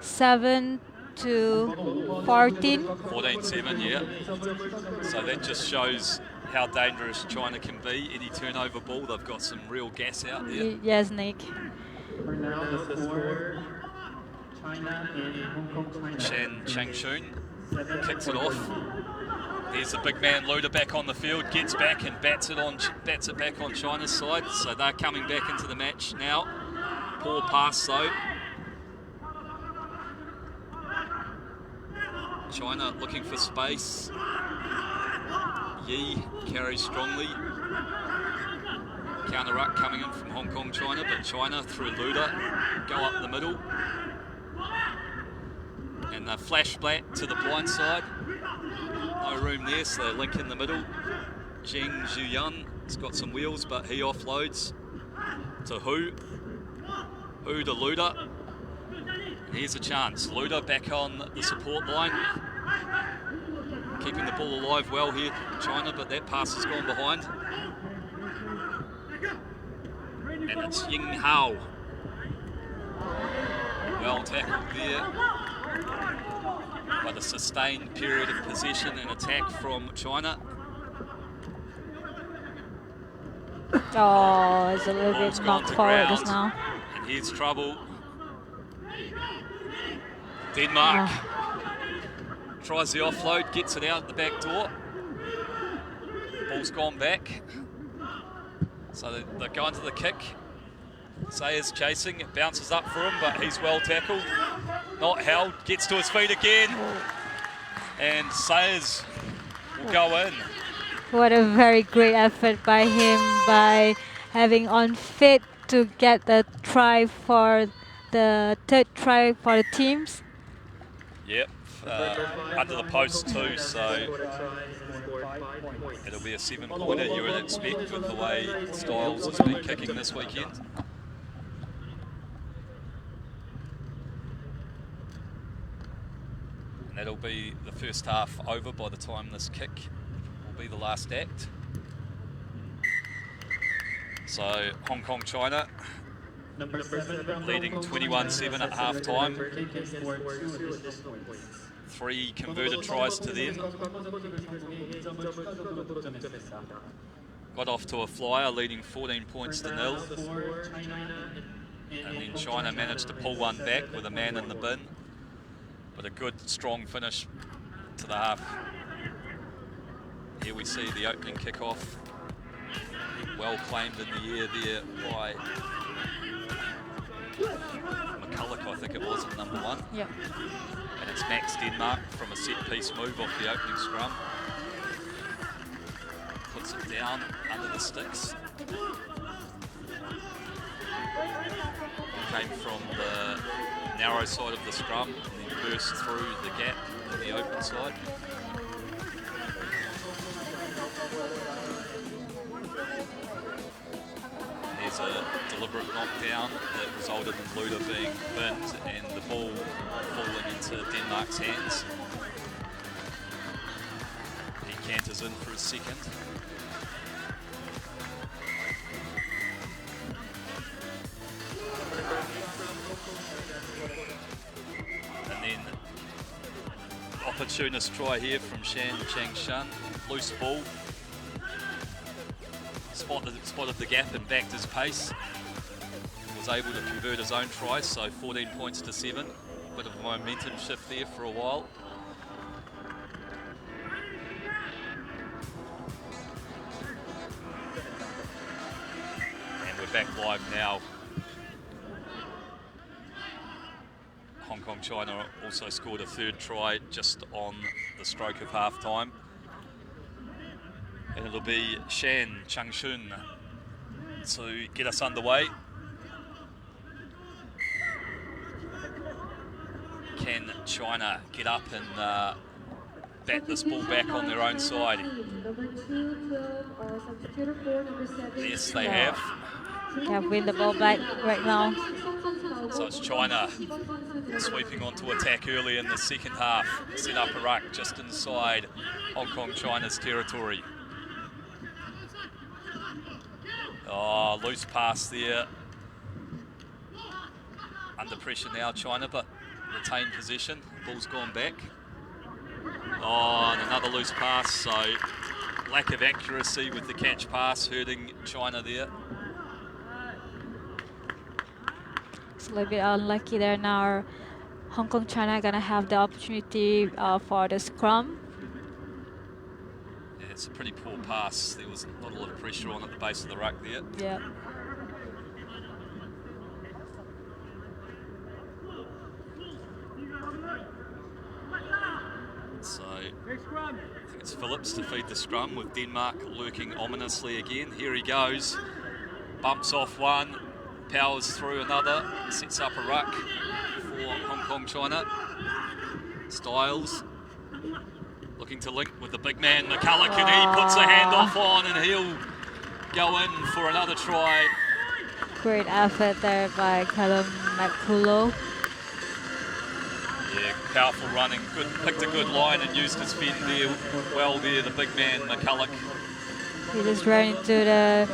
7-14. 14-7, yeah. So that just shows how dangerous China can be. Any turnover ball, they've got some real gas out there. Yes, Nick. For now, the score, China and Hong Kong China. Shan Chang-shun kicks it off. There's the big man Luda back on the field, gets back and bats it back on China's side. So they're coming back into the match now. Poor pass though. China looking for space. Yi carries strongly. Counter ruck coming in from Hong Kong China, but China through Luda go up the middle. And they flash back to the blind side. No room there, so they link in the middle. Zheng Zhuyan has got some wheels, but he offloads to Hu. Hu to Luda. Here's a chance. Luda back on the support line. Keeping the ball alive well here, China, but that pass has gone behind. And it's Ying Hao. Well tackled there. But a sustained period of possession and attack from China. Oh, it's a little Ball's bit gone knocked to forward just ground. now. And here's trouble. Denmark tries the offload, gets it out the back door. Ball's gone back. So they're going to the kick. Sayers chasing, it bounces up for him, but he's well tackled. Not held, gets to his feet again. And Sayers will go in. What a very great effort by him by having on fit to get the try for the third try for the teams. Yep, under the post too, so it'll be a 7-pointer you would expect with the way Styles has been kicking this weekend. And that'll be the first half over by the time this kick will be the last act. So Hong Kong, China leading 21-7 at half time. 3 converted tries to them. Got off to a flyer, leading 14 points to 0. And then China managed to pull one back with a man in the bin. But a good, strong finish to the half. Here we see the opening kick-off. Well claimed in the air there by McCulloch, I think it was, at number 1. Yep. And it's Max Denmark from a set-piece move off the opening scrum. Puts it down under the sticks. Came from the narrow side of the scrum and then burst through the gap in the open side. And there's a deliberate knockdown that resulted in Luda being binned and the ball falling into Denmark's hands. He canters in for his second. And then opportunist try here from Shan Chang Shan. Loose ball. Spotted the gap and backed his pace. Was able to convert his own try, so 14 points to 7. Bit of a momentum shift there for a while. And we're back live now. Hong Kong, China also scored a third try just on the stroke of half time. And it'll be Shan Changshun to get us underway. Can China get up and bat this ball back on their own side? Yes, they have. Can win the ball back right now. So it's China sweeping onto attack early in the second half. Set up a ruck just inside Hong Kong, China's territory. Oh, loose pass there. Under pressure now, China, but retained possession. Ball's gone back. Oh, and another loose pass, so lack of accuracy with the catch pass hurting China there. It's a little bit unlucky there now. Hong Kong, China gonna have the opportunity for the scrum. Yeah, it's a pretty poor pass. There was not a lot of pressure on at the base of the ruck there. Yeah. So I think it's Phillips to feed the scrum with Denmark lurking ominously again. Here he goes. Bumps off one, powers through another, sets up a ruck for Hong Kong, China. Styles looking to link with the big man McCulloch, and he puts a handoff on and he'll go in for another try. Great effort there by Callum McCulloch. Yeah, powerful running, picked a good line and used his fin there well there, the big man McCulloch. He just ran into the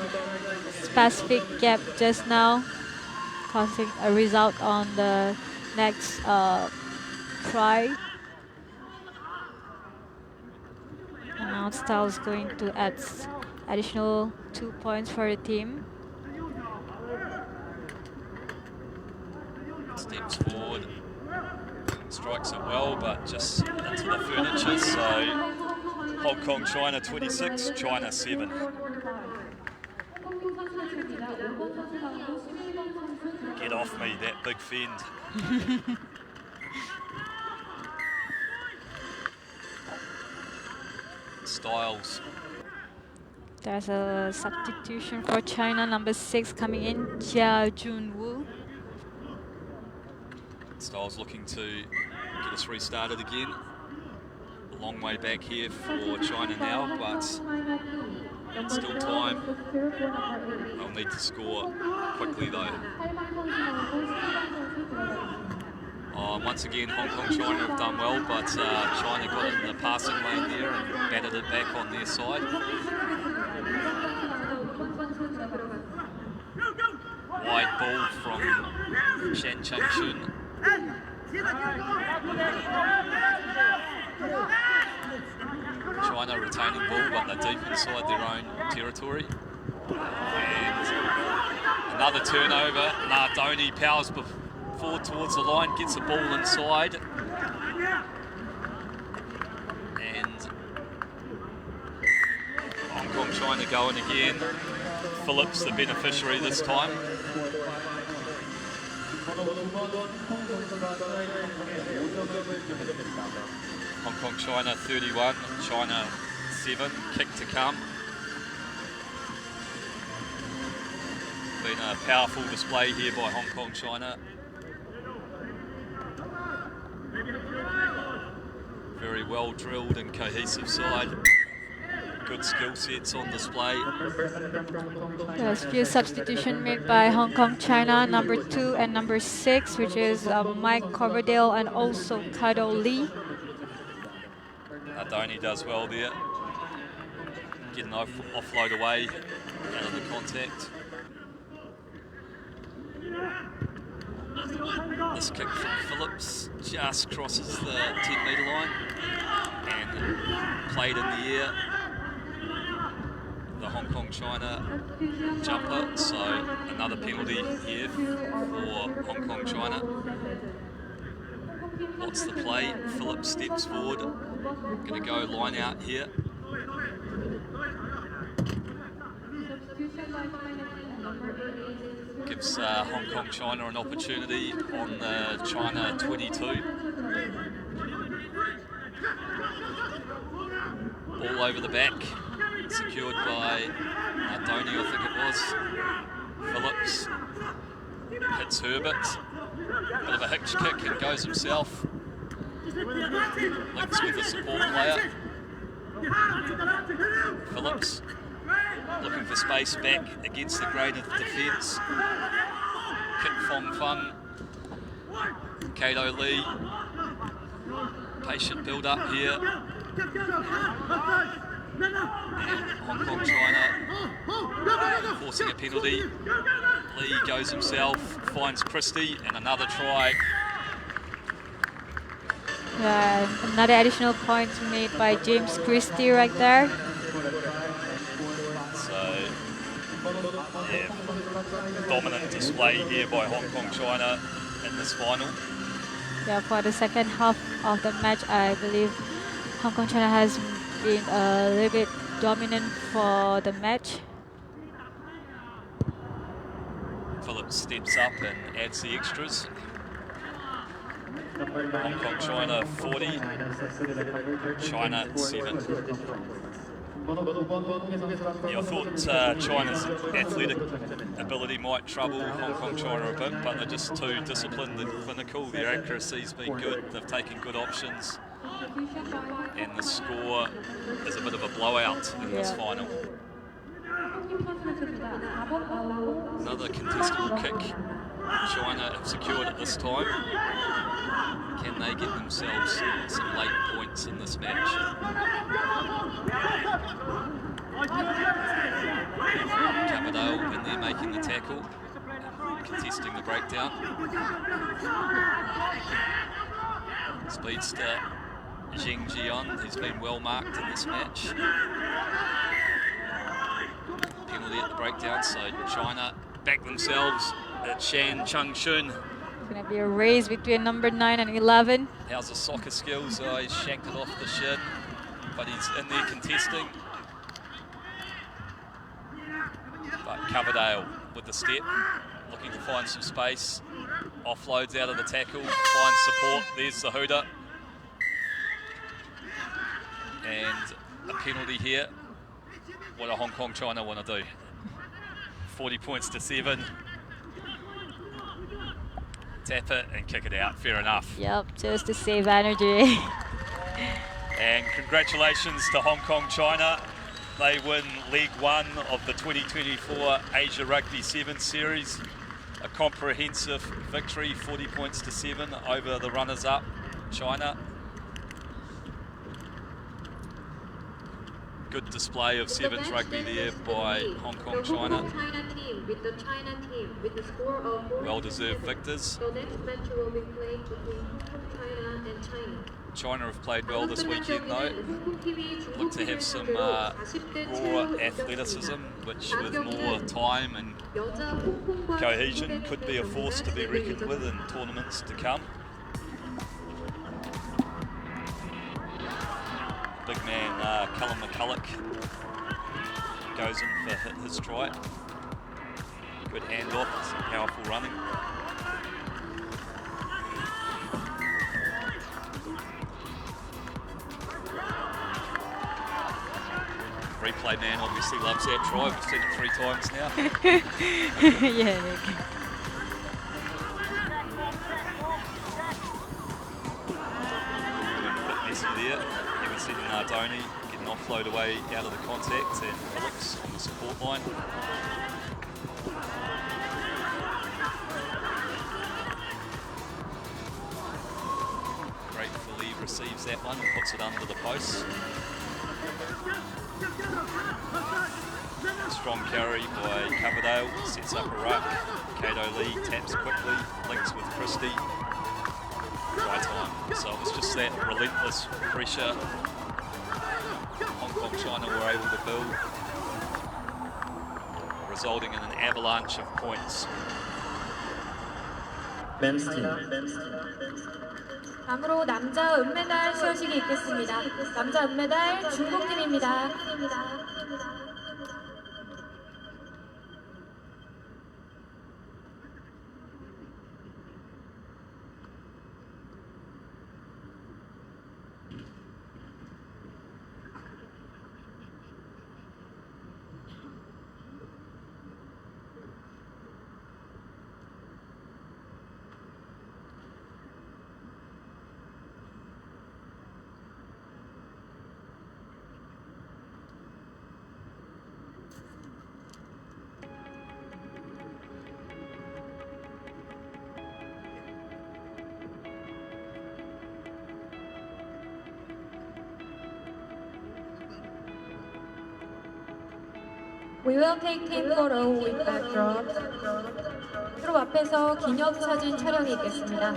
specific gap just now, causing a result on the next try. And now Styles going to add additional 2 points for the team. Steps forward, strikes it well, but just into the furniture. So Hong Kong, China 26, China 7. Get off me, that big fend. Styles. There's a substitution for China, number 6 coming in, Jia Junwoo. Styles looking to get us restarted again. A long way back here for China now, but still time. They'll need to score quickly though. Once again, Hong Kong, China have done well, but China got it in the passing lane there and batted it back on their side. Wide ball from Shan Cheng Shun. China retaining ball, but they're deep inside their own territory. And another turnover. Nardoni powers forward towards the line, gets the ball inside. And Hong Kong, China going again. Phillips the beneficiary this time. Hong Kong, China 31, China 7, kick to come. Been a powerful display here by Hong Kong, China. Very well drilled and cohesive side. Good skill sets on display. There's a few substitutions made by Hong Kong, China, number 2 and number 6, which is Mike Coverdale and also Kado Lee. Nardoni does well there. Getting offload away out of the contact. This kick from Phillips just crosses the 10-metre line and played in the air. The Hong Kong, China jumper, so another penalty here for Hong Kong, China. What's the play? Phillips steps forward, going to go line out here. Gives Hong Kong, China an opportunity on the China 22. Ball over the back, secured by Nardoni, I think it was. Phillips hits Herbert. Bit of a hitch kick and goes himself. Links with the support player. Phillips looking for space back against the grain of the defence. Kick Fong Fung. Kato Lee. Patient build up here. And Hong Kong, China forcing a penalty. Lee goes himself, finds Christie, and another try. Yeah, another additional point made by James Christie right there. So, yeah, dominant display here by Hong Kong, China in this final. Yeah, for the second half of the match, I believe Hong Kong, China has been a little bit dominant for the match. Phillips steps up and adds the extras. Hong Kong, China 40, China 7. Yeah, I thought China's athletic ability might trouble Hong Kong, China a bit, but they're just too disciplined and clinical. Their accuracy's been good. They've taken good options. And the score is a bit of a blowout in this final. Another contestable kick. China have secured it this time. Can they get themselves some late points in this match? Coverdale in there making the tackle, contesting the breakdown. Speedster Zheng Jian, who's been well marked in this match. Penalty penalty at the breakdown, so China back themselves at Shan Chung Shun. It's going to be a race between number 9 and 11. How's his soccer skills? Oh, he's shanked it off the shin, but he's in there contesting. But Coverdale with the step, looking to find some space. Offloads out of the tackle, finds support. There's the hooter. And a penalty here. What do Hong Kong China want to do? 40 points to 7. Tap it and kick it out, fair enough. Yep, just to save energy. And congratulations to Hong Kong China. They win League 1 of the 2024 Asia Rugby 7 Series. A comprehensive victory, 40 points to 7 over the runners-up, China. Good display of sevens rugby there by Hong Kong China. Well-deserved victors. China have played well this weekend though. Look to have some raw athleticism, which with more time and cohesion could be a force to be reckoned with in tournaments to come. Big man Callum McCulloch goes in for his try. Good handoff, powerful running. Replay man obviously loves that try. We've seen it 3 times now. Yeah, Nick. A bit messy there. You can see Nardoni getting offload away out of the contact and Alex on the support line. Gratefully receives that one and puts it under the post. Strong carry by Coverdale, sets up a ruck. Kato Lee taps quickly, links with Christie. Try time. So it was just that relentless pressure Hong Kong China were able to build, resulting in an avalanche of points. Men's team. 다음으로 남자 은메달 시어식이 있겠습니다. 남자 은메달 중국팀입니다. We will take team photo with the drop. 그룹 앞에서 기념사진 촬영이 있겠습니다.